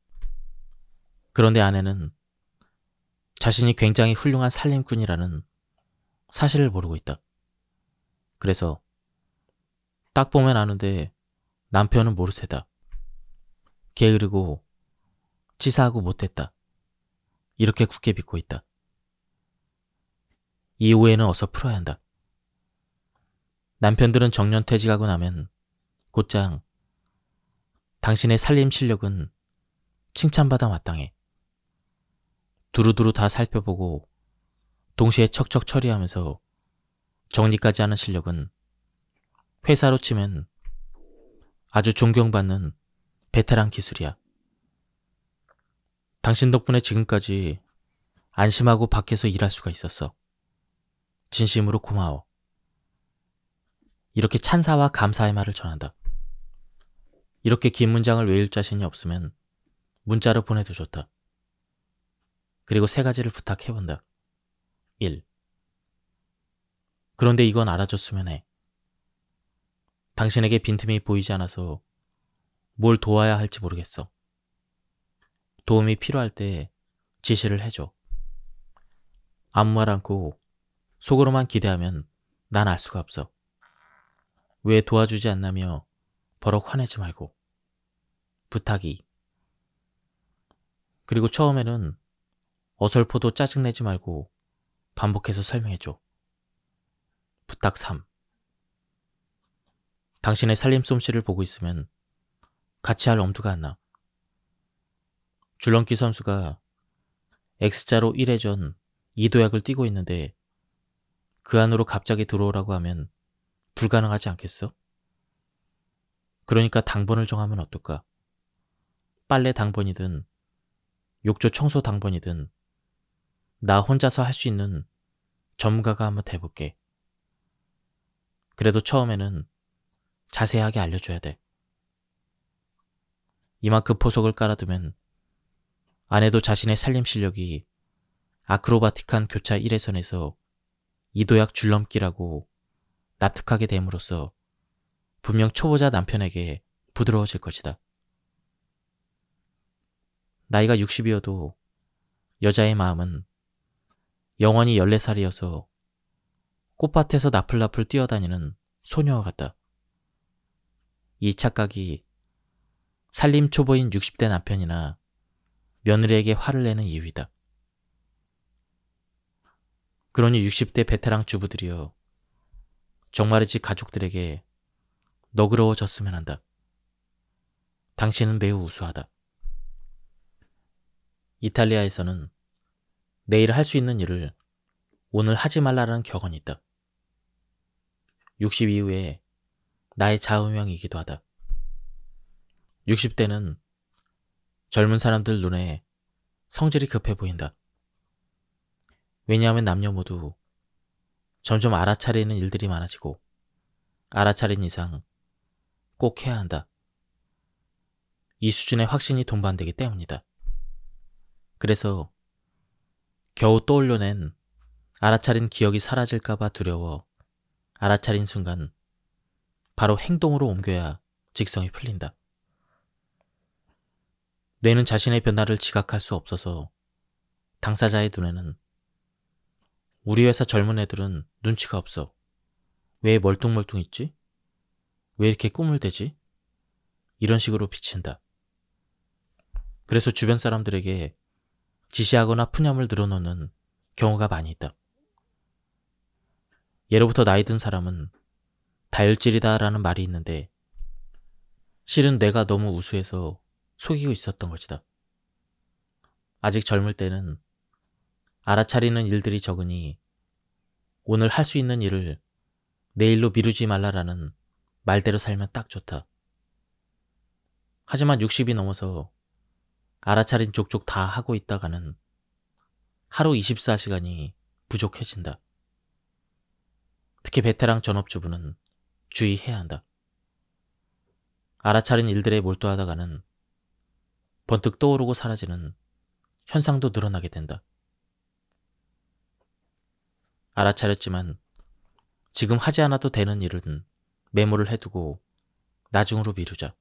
그런데 아내는 자신이 굉장히 훌륭한 살림꾼이라는 사실을 모르고 있다. 그래서 딱 보면 아는데 남편은 모르쇠다. 게으르고 치사하고 못됐다. 이렇게 굳게 믿고 있다. 이 오해는 어서 풀어야 한다. 남편들은 정년퇴직하고 나면 곧장 당신의 살림 실력은 칭찬받아 마땅해. 두루두루 다 살펴보고 동시에 척척 처리하면서 정리까지 하는 실력은 회사로 치면 아주 존경받는 베테랑 기술이야. 당신 덕분에 지금까지 안심하고 밖에서 일할 수가 있었어. 진심으로 고마워. 이렇게 찬사와 감사의 말을 전한다. 이렇게 긴 문장을 외울 자신이 없으면 문자로 보내도 좋다. 그리고 3가지를 부탁해본다. 1. 그런데 이건 알아줬으면 해. 당신에게 빈틈이 보이지 않아서 뭘 도와야 할지 모르겠어. 도움이 필요할 때 지시를 해줘. 아무 말 않고 속으로만 기대하면 난 알 수가 없어. 왜 도와주지 않나며 버럭 화내지 말고. 부탁이. 그리고 처음에는 어설퍼도 짜증내지 말고 반복해서 설명해줘. 부탁 3. 당신의 살림 솜씨를 보고 있으면 같이 할 엄두가 안 나. 줄넘기 선수가 X자로 1회전 2도약을 뛰고 있는데 그 안으로 갑자기 들어오라고 하면 불가능하지 않겠어? 그러니까 당번을 정하면 어떨까? 빨래 당번이든 욕조 청소 당번이든 나 혼자서 할 수 있는 전문가가 한번 돼볼게. 그래도 처음에는 자세하게 알려줘야 돼. 이만큼 포석을 깔아두면 아내도 자신의 살림 실력이 아크로바틱한 교차 1회선에서 이도약 줄넘기라고 납득하게 됨으로써 분명 초보자 남편에게 부드러워질 것이다. 나이가 60이어도 여자의 마음은 영원히 14살이어서 꽃밭에서 나풀나풀 뛰어다니는 소녀와 같다. 이 착각이 살림 초보인 60대 남편이나 며느리에게 화를 내는 이유이다. 그러니 60대 베테랑 주부들이여, 정말이지 가족들에게 너그러워졌으면 한다. 당신은 매우 우수하다. 이탈리아에서는 내일 할 수 있는 일을 오늘 하지 말라라는 격언이 있다. 60 이후에 나의 좌우명이기도 하다. 60대는 젊은 사람들 눈에 성질이 급해 보인다. 왜냐하면 남녀 모두 점점 알아차리는 일들이 많아지고 알아차린 이상 꼭 해야 한다. 이 수준의 확신이 동반되기 때문이다. 그래서 겨우 떠올려낸 알아차린 기억이 사라질까봐 두려워 알아차린 순간 바로 행동으로 옮겨야 직성이 풀린다. 뇌는 자신의 변화를 지각할 수 없어서 당사자의 눈에는 우리 회사 젊은 애들은 눈치가 없어. 왜 멀뚱멀뚱 있지? 왜 이렇게 꿈을 대지? 이런 식으로 비친다. 그래서 주변 사람들에게 지시하거나 푸념을 늘어놓는 경우가 많이 있다. 예로부터 나이 든 사람은 다혈질이다라는 말이 있는데 실은 뇌가 너무 우수해서 속이고 있었던 것이다. 아직 젊을 때는 알아차리는 일들이 적으니 오늘 할 수 있는 일을 내일로 미루지 말라라는 말대로 살면 딱 좋다. 하지만 60이 넘어서 알아차린 족족 다 하고 있다가는 하루 24시간이 부족해진다. 특히 베테랑 전업주부는 주의해야 한다. 알아차린 일들에 몰두하다가는 번뜩 떠오르고 사라지는 현상도 늘어나게 된다. 알아차렸지만 지금 하지 않아도 되는 일은 메모를 해두고 나중으로 미루자.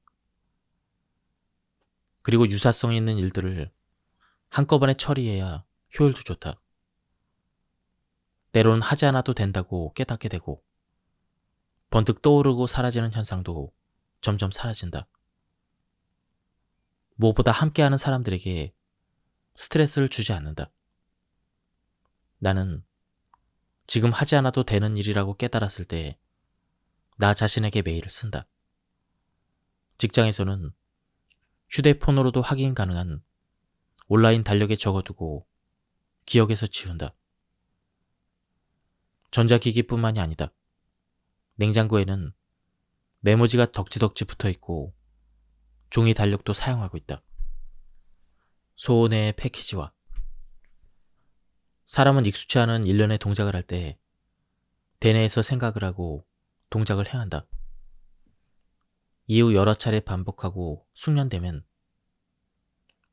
그리고 유사성 있는 일들을 한꺼번에 처리해야 효율도 좋다. 때로는 하지 않아도 된다고 깨닫게 되고 번뜩 떠오르고 사라지는 현상도 점점 사라진다. 무엇보다 함께하는 사람들에게 스트레스를 주지 않는다. 나는 지금 하지 않아도 되는 일이라고 깨달았을 때 나 자신에게 메일을 쓴다. 직장에서는 휴대폰으로도 확인 가능한 온라인 달력에 적어두고 기억에서 지운다. 전자기기뿐만이 아니다. 냉장고에는 메모지가 덕지덕지 붙어있고 종이 달력도 사용하고 있다. 소원의 패키지와 사람은 익숙치 않은 일련의 동작을 할 때 대뇌에서 생각을 하고 동작을 행한다. 이후 여러 차례 반복하고 숙련되면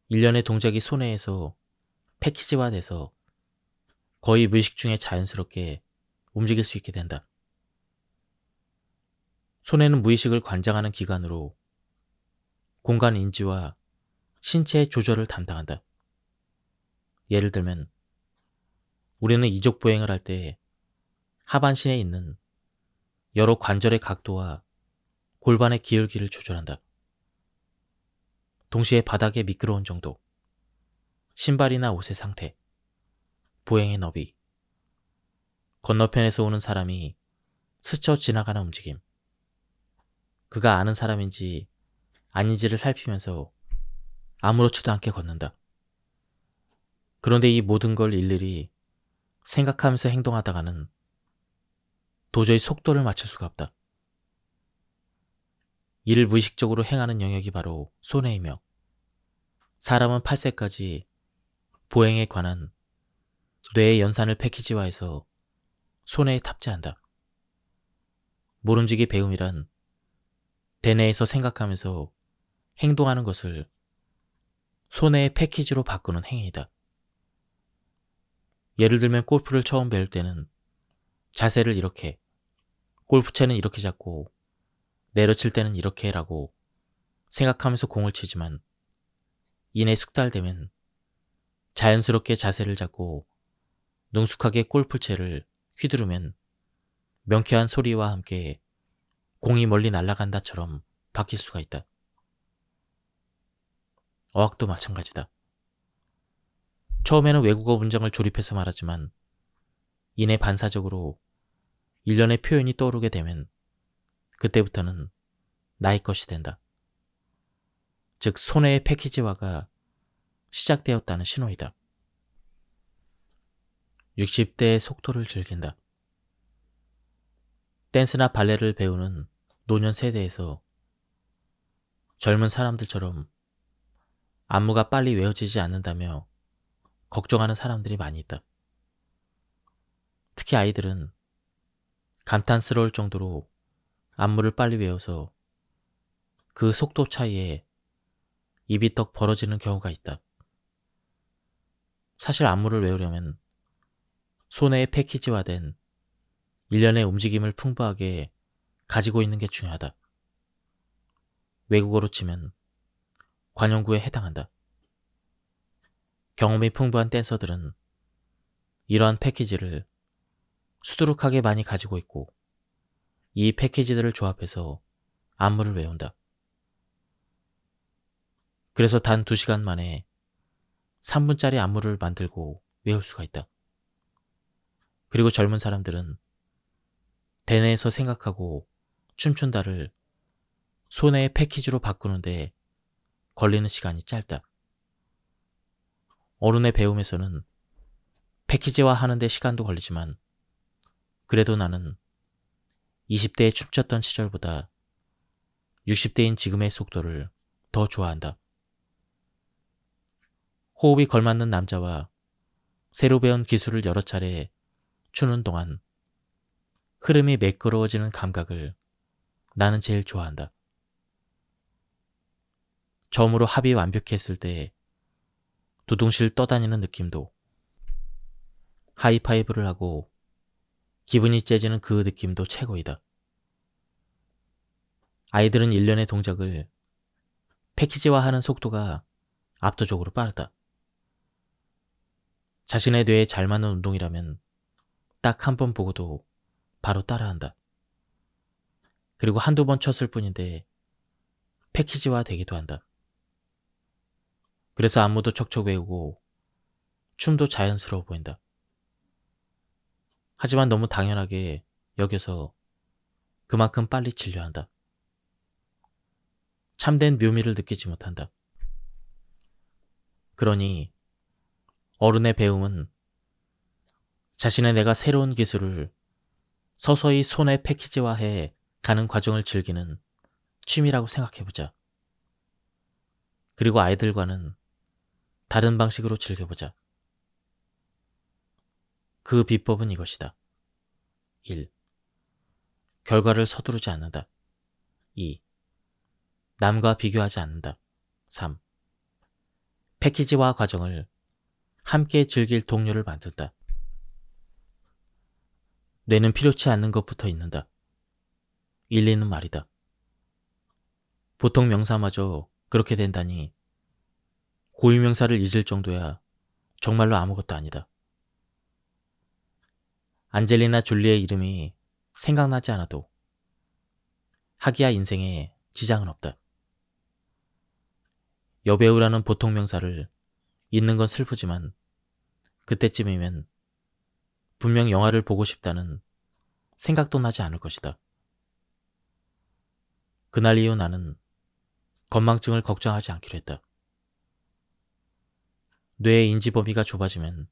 일련의 동작이 손해에서 패키지화돼서 거의 무의식 중에 자연스럽게 움직일 수 있게 된다. 손해는 무의식을 관장하는 기관으로 공간 인지와 신체의 조절을 담당한다. 예를 들면 우리는 이족 보행을 할 때 하반신에 있는 여러 관절의 각도와 골반의 기울기를 조절한다. 동시에 바닥의 미끄러운 정도, 신발이나 옷의 상태, 보행의 너비, 건너편에서 오는 사람이 스쳐 지나가는 움직임, 그가 아는 사람인지 아닌지를 살피면서 아무렇지도 않게 걷는다. 그런데 이 모든 걸 일일이 생각하면서 행동하다가는 도저히 속도를 맞출 수가 없다. 이를 무의식적으로 행하는 영역이 바로 손해이며, 사람은 8세까지 보행에 관한 뇌의 연산을 패키지화해서 손해에 탑재한다. 모름지기 배움이란 대뇌에서 생각하면서 행동하는 것을 손해의 패키지로 바꾸는 행위이다. 예를 들면 골프를 처음 배울 때는 자세를 이렇게, 골프채는 이렇게 잡고 내려칠 때는 이렇게 라고 생각하면서 공을 치지만, 이내 숙달되면 자연스럽게 자세를 잡고 능숙하게 골프채를 휘두르면 명쾌한 소리와 함께 공이 멀리 날아간다처럼 바뀔 수가 있다. 어학도 마찬가지다. 처음에는 외국어 문장을 조립해서 말하지만 이내 반사적으로 일련의 표현이 떠오르게 되면 그때부터는 나의 것이 된다. 즉 손해의 패키지화가 시작되었다는 신호이다. 60대의 속도를 즐긴다. 댄스나 발레를 배우는 노년 세대에서 젊은 사람들처럼 안무가 빨리 외워지지 않는다며 걱정하는 사람들이 많이 있다. 특히 아이들은 감탄스러울 정도로 안무를 빨리 외워서 그 속도 차이에 입이 떡 벌어지는 경우가 있다. 사실 안무를 외우려면 손에 패키지화된 일련의 움직임을 풍부하게 가지고 있는 게 중요하다. 외국어로 치면 관용구에 해당한다. 경험이 풍부한 댄서들은 이러한 패키지를 수두룩하게 많이 가지고 있고, 이 패키지들을 조합해서 안무를 외운다. 그래서 단 2시간 만에 3분짜리 안무를 만들고 외울 수가 있다. 그리고 젊은 사람들은 대뇌에서 생각하고 춤춘다를 손해의 패키지로 바꾸는데 걸리는 시간이 짧다. 어른의 배움에서는 패키지화 하는데 시간도 걸리지만, 그래도 나는 20대에 춤췄던 시절보다 60대인 지금의 속도를 더 좋아한다. 호흡이 걸맞는 남자와 새로 배운 기술을 여러 차례 추는 동안 흐름이 매끄러워지는 감각을 나는 제일 좋아한다. 처음으로 합이 완벽했을 때 두둥실 떠다니는 느낌도, 하이파이브를 하고 기분이 째지는 그 느낌도 최고이다. 아이들은 일련의 동작을 패키지화하는 속도가 압도적으로 빠르다. 자신의 뇌에 잘 맞는 운동이라면 딱 한 번 보고도 바로 따라한다. 그리고 한두 번 쳤을 뿐인데 패키지화 되기도 한다. 그래서 안무도 척척 외우고 춤도 자연스러워 보인다. 하지만 너무 당연하게 여겨서 그만큼 빨리 진료한다. 참된 묘미를 느끼지 못한다. 그러니 어른의 배움은 자신의 내가 새로운 기술을 서서히 손에 패키지화해 가는 과정을 즐기는 취미라고 생각해보자. 그리고 아이들과는 다른 방식으로 즐겨보자. 그 비법은 이것이다. 1. 결과를 서두르지 않는다. 2. 남과 비교하지 않는다. 3. 패키지화 과정을 함께 즐길 동료를 만든다. 뇌는 필요치 않는 것부터 잊는다. 일리는 말이다. 보통 명사마저 그렇게 된다니 고유명사를 잊을 정도야 정말로 아무것도 아니다. 안젤리나 졸리의 이름이 생각나지 않아도 하기야 인생에 지장은 없다. 여배우라는 보통 명사를 잊는 건 슬프지만 그때쯤이면 분명 영화를 보고 싶다는 생각도 나지 않을 것이다. 그날 이후 나는 건망증을 걱정하지 않기로 했다. 뇌의 인지 범위가 좁아지면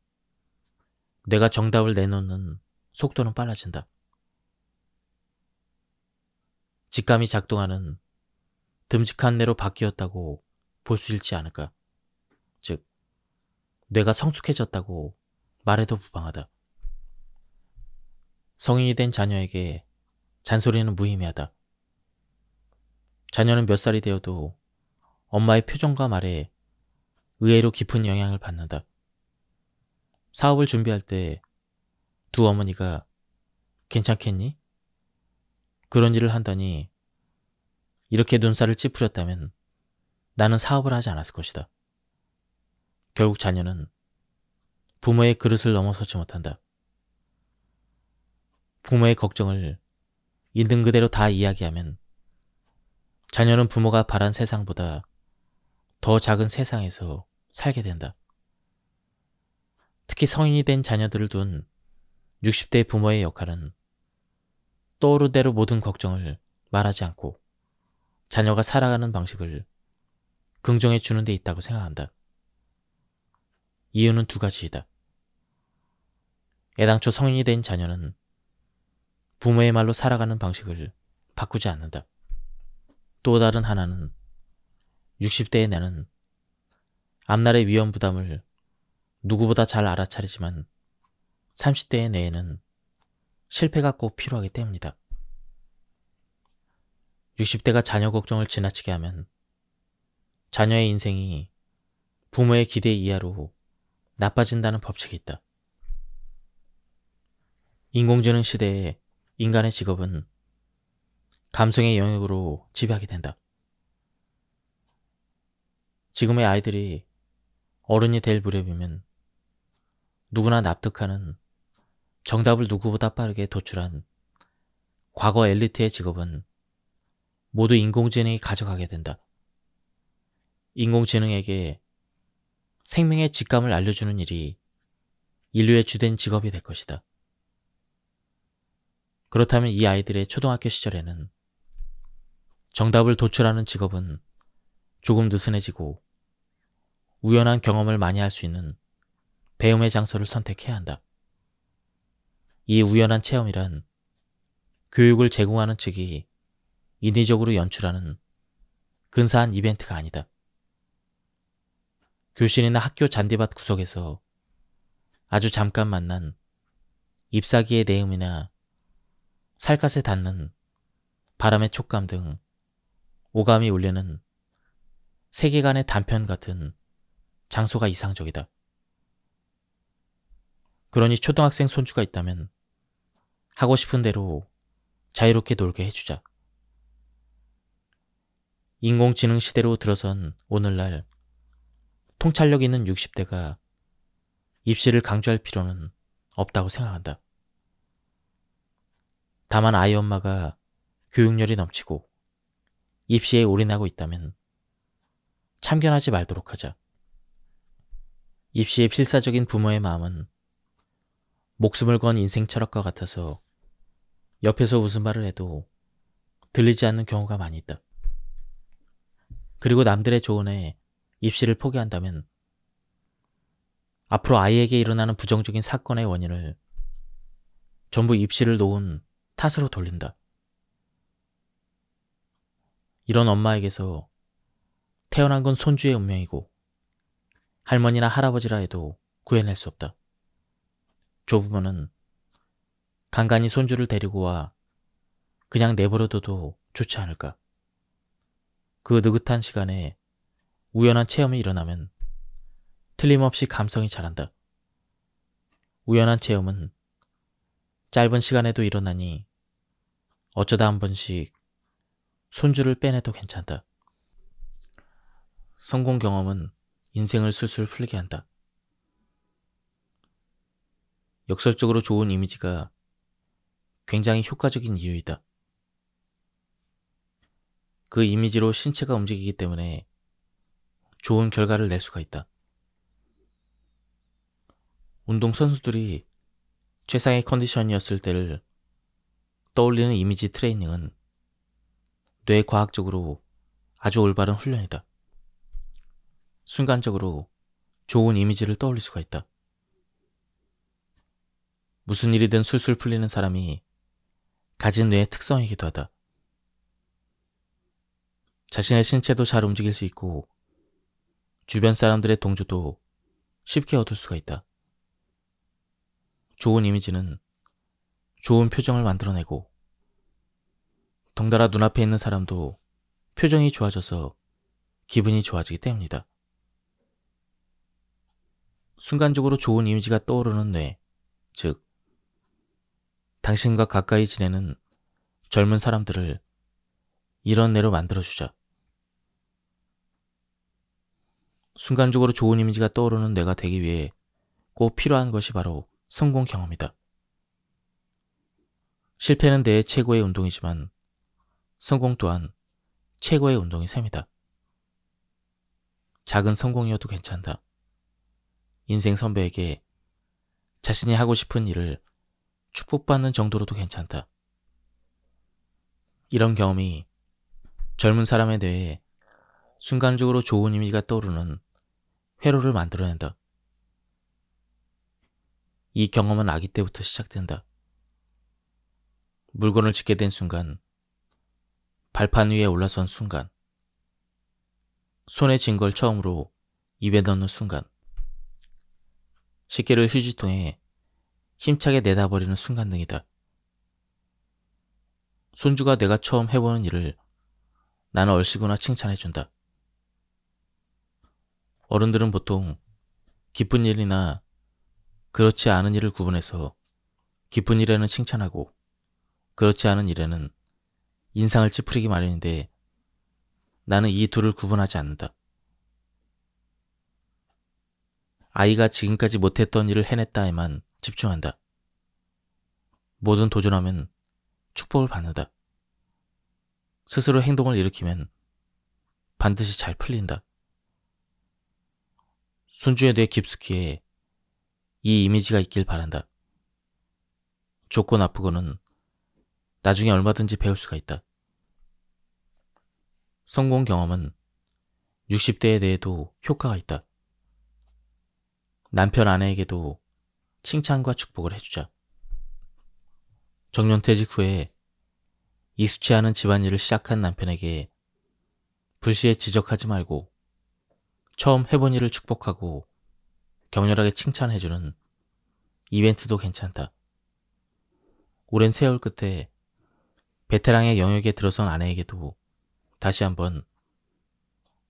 뇌가 정답을 내놓는 속도는 빨라진다. 직감이 작동하는 듬직한 뇌로 바뀌었다고 볼 수 있지 않을까. 즉, 뇌가 성숙해졌다고 말해도 무방하다. 성인이 된 자녀에게 잔소리는 무의미하다. 자녀는 몇 살이 되어도 엄마의 표정과 말에 의외로 깊은 영향을 받는다. 사업을 준비할 때 두 어머니가 괜찮겠니? 그런 일을 한다니 이렇게 눈살을 찌푸렸다면 나는 사업을 하지 않았을 것이다. 결국 자녀는 부모의 그릇을 넘어서지 못한다. 부모의 걱정을 있는 그대로 다 이야기하면 자녀는 부모가 바란 세상보다 더 작은 세상에서 살게 된다. 특히 성인이 된 자녀들을 둔 60대 부모의 역할은 떠오르대로 모든 걱정을 말하지 않고 자녀가 살아가는 방식을 긍정해 주는 데 있다고 생각한다. 이유는 두 가지이다. 애당초 성인이 된 자녀는 부모의 말로 살아가는 방식을 바꾸지 않는다. 또 다른 하나는 60대의 나는 앞날의 위험 부담을 누구보다 잘 알아차리지만 30대의 내에는 실패가 꼭 필요하기 때문이다. 60대가 자녀 걱정을 지나치게 하면 자녀의 인생이 부모의 기대 이하로 나빠진다는 법칙이 있다. 인공지능 시대에 인간의 직업은 감성의 영역으로 지배하게 된다. 지금의 아이들이 어른이 될 무렵이면 누구나 납득하는 정답을 누구보다 빠르게 도출한 과거 엘리트의 직업은 모두 인공지능이 가져가게 된다. 인공지능에게 생명의 직감을 알려주는 일이 인류의 주된 직업이 될 것이다. 그렇다면 이 아이들의 초등학교 시절에는 정답을 도출하는 직업은 조금 느슨해지고 우연한 경험을 많이 할 수 있는 배움의 장소를 선택해야 한다. 이 우연한 체험이란 교육을 제공하는 측이 인위적으로 연출하는 근사한 이벤트가 아니다. 교실이나 학교 잔디밭 구석에서 아주 잠깐 만난 잎사귀의 내음이나 살갗에 닿는 바람의 촉감 등 오감이 울리는 세계관의 단편 같은 장소가 이상적이다. 그러니 초등학생 손주가 있다면 하고 싶은 대로 자유롭게 놀게 해주자. 인공지능 시대로 들어선 오늘날 통찰력 있는 60대가 입시를 강조할 필요는 없다고 생각한다. 다만 아이 엄마가 교육열이 넘치고 입시에 올인하고 있다면 참견하지 말도록 하자. 입시에 필사적인 부모의 마음은 목숨을 건 인생 철학과 같아서 옆에서 무슨 말을 해도 들리지 않는 경우가 많이 있다. 그리고 남들의 조언에 입시를 포기한다면 앞으로 아이에게 일어나는 부정적인 사건의 원인을 전부 입시를 놓은 탓으로 돌린다. 이런 엄마에게서 태어난 건 손주의 운명이고 할머니나 할아버지라 해도 구해낼 수 없다. 조부모는 간간히 손주를 데리고 와 그냥 내버려둬도 좋지 않을까. 그 느긋한 시간에 우연한 체험이 일어나면 틀림없이 감성이 자란다. 우연한 체험은 짧은 시간에도 일어나니 어쩌다 한 번씩 손주를 빼내도 괜찮다. 성공 경험은 인생을 술술 풀리게 한다. 역설적으로 좋은 이미지가 굉장히 효과적인 이유이다. 그 이미지로 신체가 움직이기 때문에 좋은 결과를 낼 수가 있다. 운동선수들이 최상의 컨디션이었을 때를 떠올리는 이미지 트레이닝은 뇌과학적으로 아주 올바른 훈련이다. 순간적으로 좋은 이미지를 떠올릴 수가 있다. 무슨 일이든 술술 풀리는 사람이 가진 뇌의 특성이기도 하다. 자신의 신체도 잘 움직일 수 있고 주변 사람들의 동조도 쉽게 얻을 수가 있다. 좋은 이미지는 좋은 표정을 만들어내고 덩달아 눈앞에 있는 사람도 표정이 좋아져서 기분이 좋아지기 때문이다. 순간적으로 좋은 이미지가 떠오르는 뇌, 즉 당신과 가까이 지내는 젊은 사람들을 이런 뇌로 만들어주자. 순간적으로 좋은 이미지가 떠오르는 뇌가 되기 위해 꼭 필요한 것이 바로 성공 경험이다. 실패는 뇌의 최고의 운동이지만 성공 또한 최고의 운동이 셈이다. 작은 성공이어도 괜찮다. 인생 선배에게 자신이 하고 싶은 일을 축복받는 정도로도 괜찮다. 이런 경험이 젊은 사람의 뇌에 순간적으로 좋은 이미지가 떠오르는 회로를 만들어낸다. 이 경험은 아기 때부터 시작된다. 물건을 짚게 된 순간, 발판 위에 올라선 순간, 손에 쥔 걸 처음으로 입에 넣는 순간, 식기를 휴지통에 힘차게 내다버리는 순간 등이다. 손주가 내가 처음 해보는 일을 나는 얼씨구나 칭찬해준다. 어른들은 보통 기쁜 일이나 그렇지 않은 일을 구분해서 기쁜 일에는 칭찬하고 그렇지 않은 일에는 인상을 찌푸리기 마련인데 나는 이 둘을 구분하지 않는다. 아이가 지금까지 못했던 일을 해냈다에만 집중한다. 뭐든 도전하면 축복을 받는다. 스스로 행동을 일으키면 반드시 잘 풀린다. 손주의 뇌 깊숙이에 이 이미지가 있길 바란다. 좋고 나쁘고는 나중에 얼마든지 배울 수가 있다. 성공 경험은 60대에 대해도 효과가 있다. 남편 아내에게도 칭찬과 축복을 해주자. 정년퇴직 후에 익숙치 않은 집안일을 시작한 남편에게 불시에 지적하지 말고 처음 해본 일을 축복하고 격렬하게 칭찬해주는 이벤트도 괜찮다. 오랜 세월 끝에 베테랑의 영역에 들어선 아내에게도 다시 한번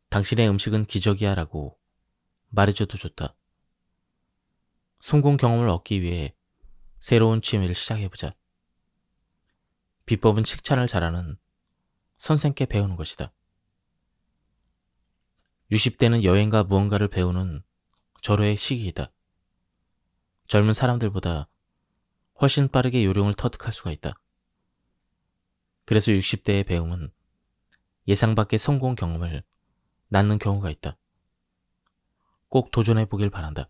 당신의 음식은 기적이야 라고 말해줘도 좋다. 성공 경험을 얻기 위해 새로운 취미를 시작해보자. 비법은 칭찬을 잘하는 선생께 배우는 것이다. 60대는 여행과 무언가를 배우는 절호의 시기이다. 젊은 사람들보다 훨씬 빠르게 요령을 터득할 수가 있다. 그래서 60대의 배움은 예상 밖의 성공 경험을 낳는 경우가 있다. 꼭 도전해 보길 바란다.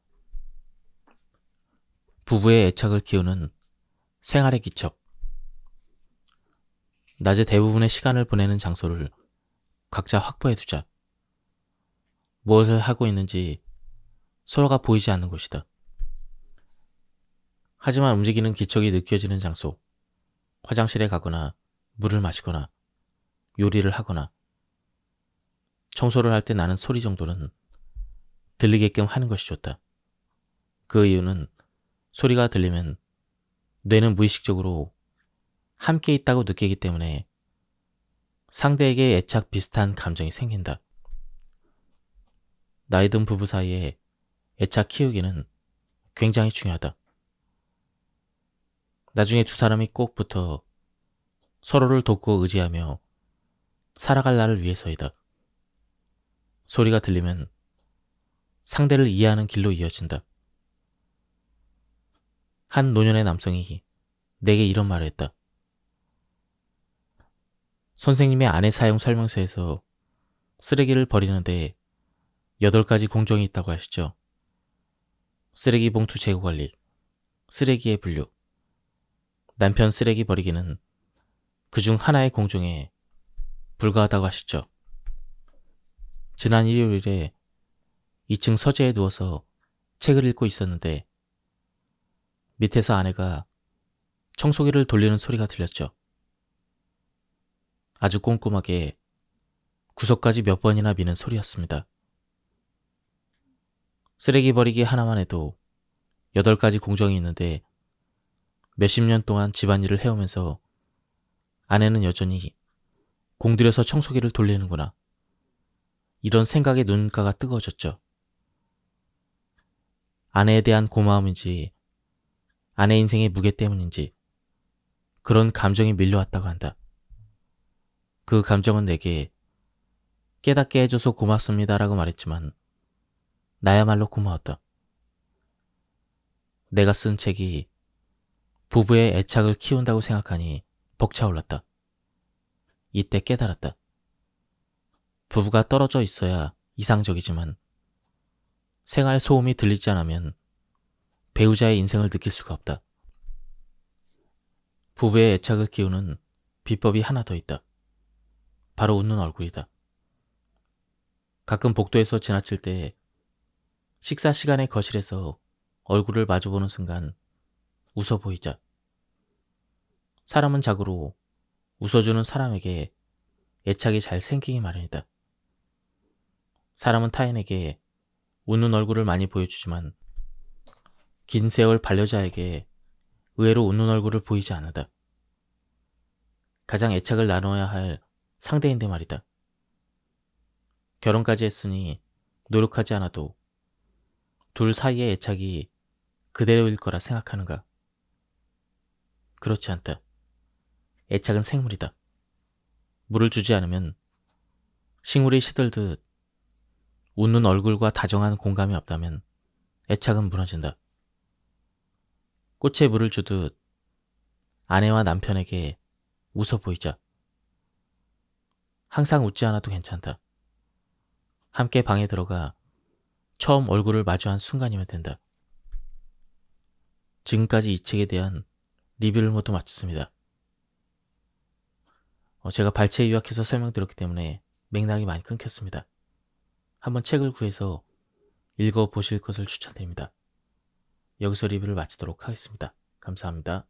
부부의 애착을 키우는 생활의 기척. 낮에 대부분의 시간을 보내는 장소를 각자 확보해 두자. 무엇을 하고 있는지 서로가 보이지 않는 곳이다. 하지만 움직이는 기척이 느껴지는 장소, 화장실에 가거나 물을 마시거나 요리를 하거나 청소를 할 때 나는 소리 정도는 들리게끔 하는 것이 좋다. 그 이유는 소리가 들리면 뇌는 무의식적으로 함께 있다고 느끼기 때문에 상대에게 애착 비슷한 감정이 생긴다. 나이 든 부부 사이에 애착 키우기는 굉장히 중요하다. 나중에 두 사람이 꼭 붙어 서로를 돕고 의지하며 살아갈 날을 위해서이다. 소리가 들리면 상대를 이해하는 길로 이어진다. 한 노년의 남성이 내게 이런 말을 했다. 선생님의 아내 사용 설명서에서 쓰레기를 버리는데 8가지 공정이 있다고 하시죠. 쓰레기 봉투 재고 관리, 쓰레기의 분류, 남편 쓰레기 버리기는 그중 하나의 공정에 불과하다고 하시죠. 지난 일요일에 2층 서재에 누워서 책을 읽고 있었는데 밑에서 아내가 청소기를 돌리는 소리가 들렸죠. 아주 꼼꼼하게 구석까지 몇 번이나 미는 소리였습니다. 쓰레기 버리기 하나만 해도 8가지 공정이 있는데 몇십 년 동안 집안일을 해오면서 아내는 여전히 공들여서 청소기를 돌리는구나. 이런 생각에 눈가가 뜨거워졌죠. 아내에 대한 고마움인지 아내 인생의 무게 때문인지 그런 감정이 밀려왔다고 한다. 그 감정은 내게 깨닫게 해줘서 고맙습니다라고 말했지만 나야말로 고마웠다. 내가 쓴 책이 부부의 애착을 키운다고 생각하니 벅차올랐다. 이때 깨달았다. 부부가 떨어져 있어야 이상적이지만 생활 소음이 들리지 않으면 배우자의 인생을 느낄 수가 없다. 부부의 애착을 키우는 비법이 하나 더 있다. 바로 웃는 얼굴이다. 가끔 복도에서 지나칠 때 식사 시간에 거실에서 얼굴을 마주보는 순간 웃어 보이자. 사람은 자고로 웃어주는 사람에게 애착이 잘 생기기 마련이다. 사람은 타인에게 웃는 얼굴을 많이 보여주지만 긴 세월 반려자에게 의외로 웃는 얼굴을 보이지 않는다. 가장 애착을 나눠야 할 상대인데 말이다. 결혼까지 했으니 노력하지 않아도 둘 사이의 애착이 그대로일 거라 생각하는가? 그렇지 않다. 애착은 생물이다. 물을 주지 않으면 식물이 시들듯 웃는 얼굴과 다정한 공감이 없다면 애착은 무너진다. 꽃에 물을 주듯 아내와 남편에게 웃어 보이자. 항상 웃지 않아도 괜찮다. 함께 방에 들어가 처음 얼굴을 마주한 순간이면 된다. 지금까지 이 책에 대한 리뷰를 모두 마쳤습니다. 제가 발췌 요약해서 설명드렸기 때문에 맥락이 많이 끊겼습니다. 한번 책을 구해서 읽어보실 것을 추천드립니다. 여기서 리뷰를 마치도록 하겠습니다. 감사합니다.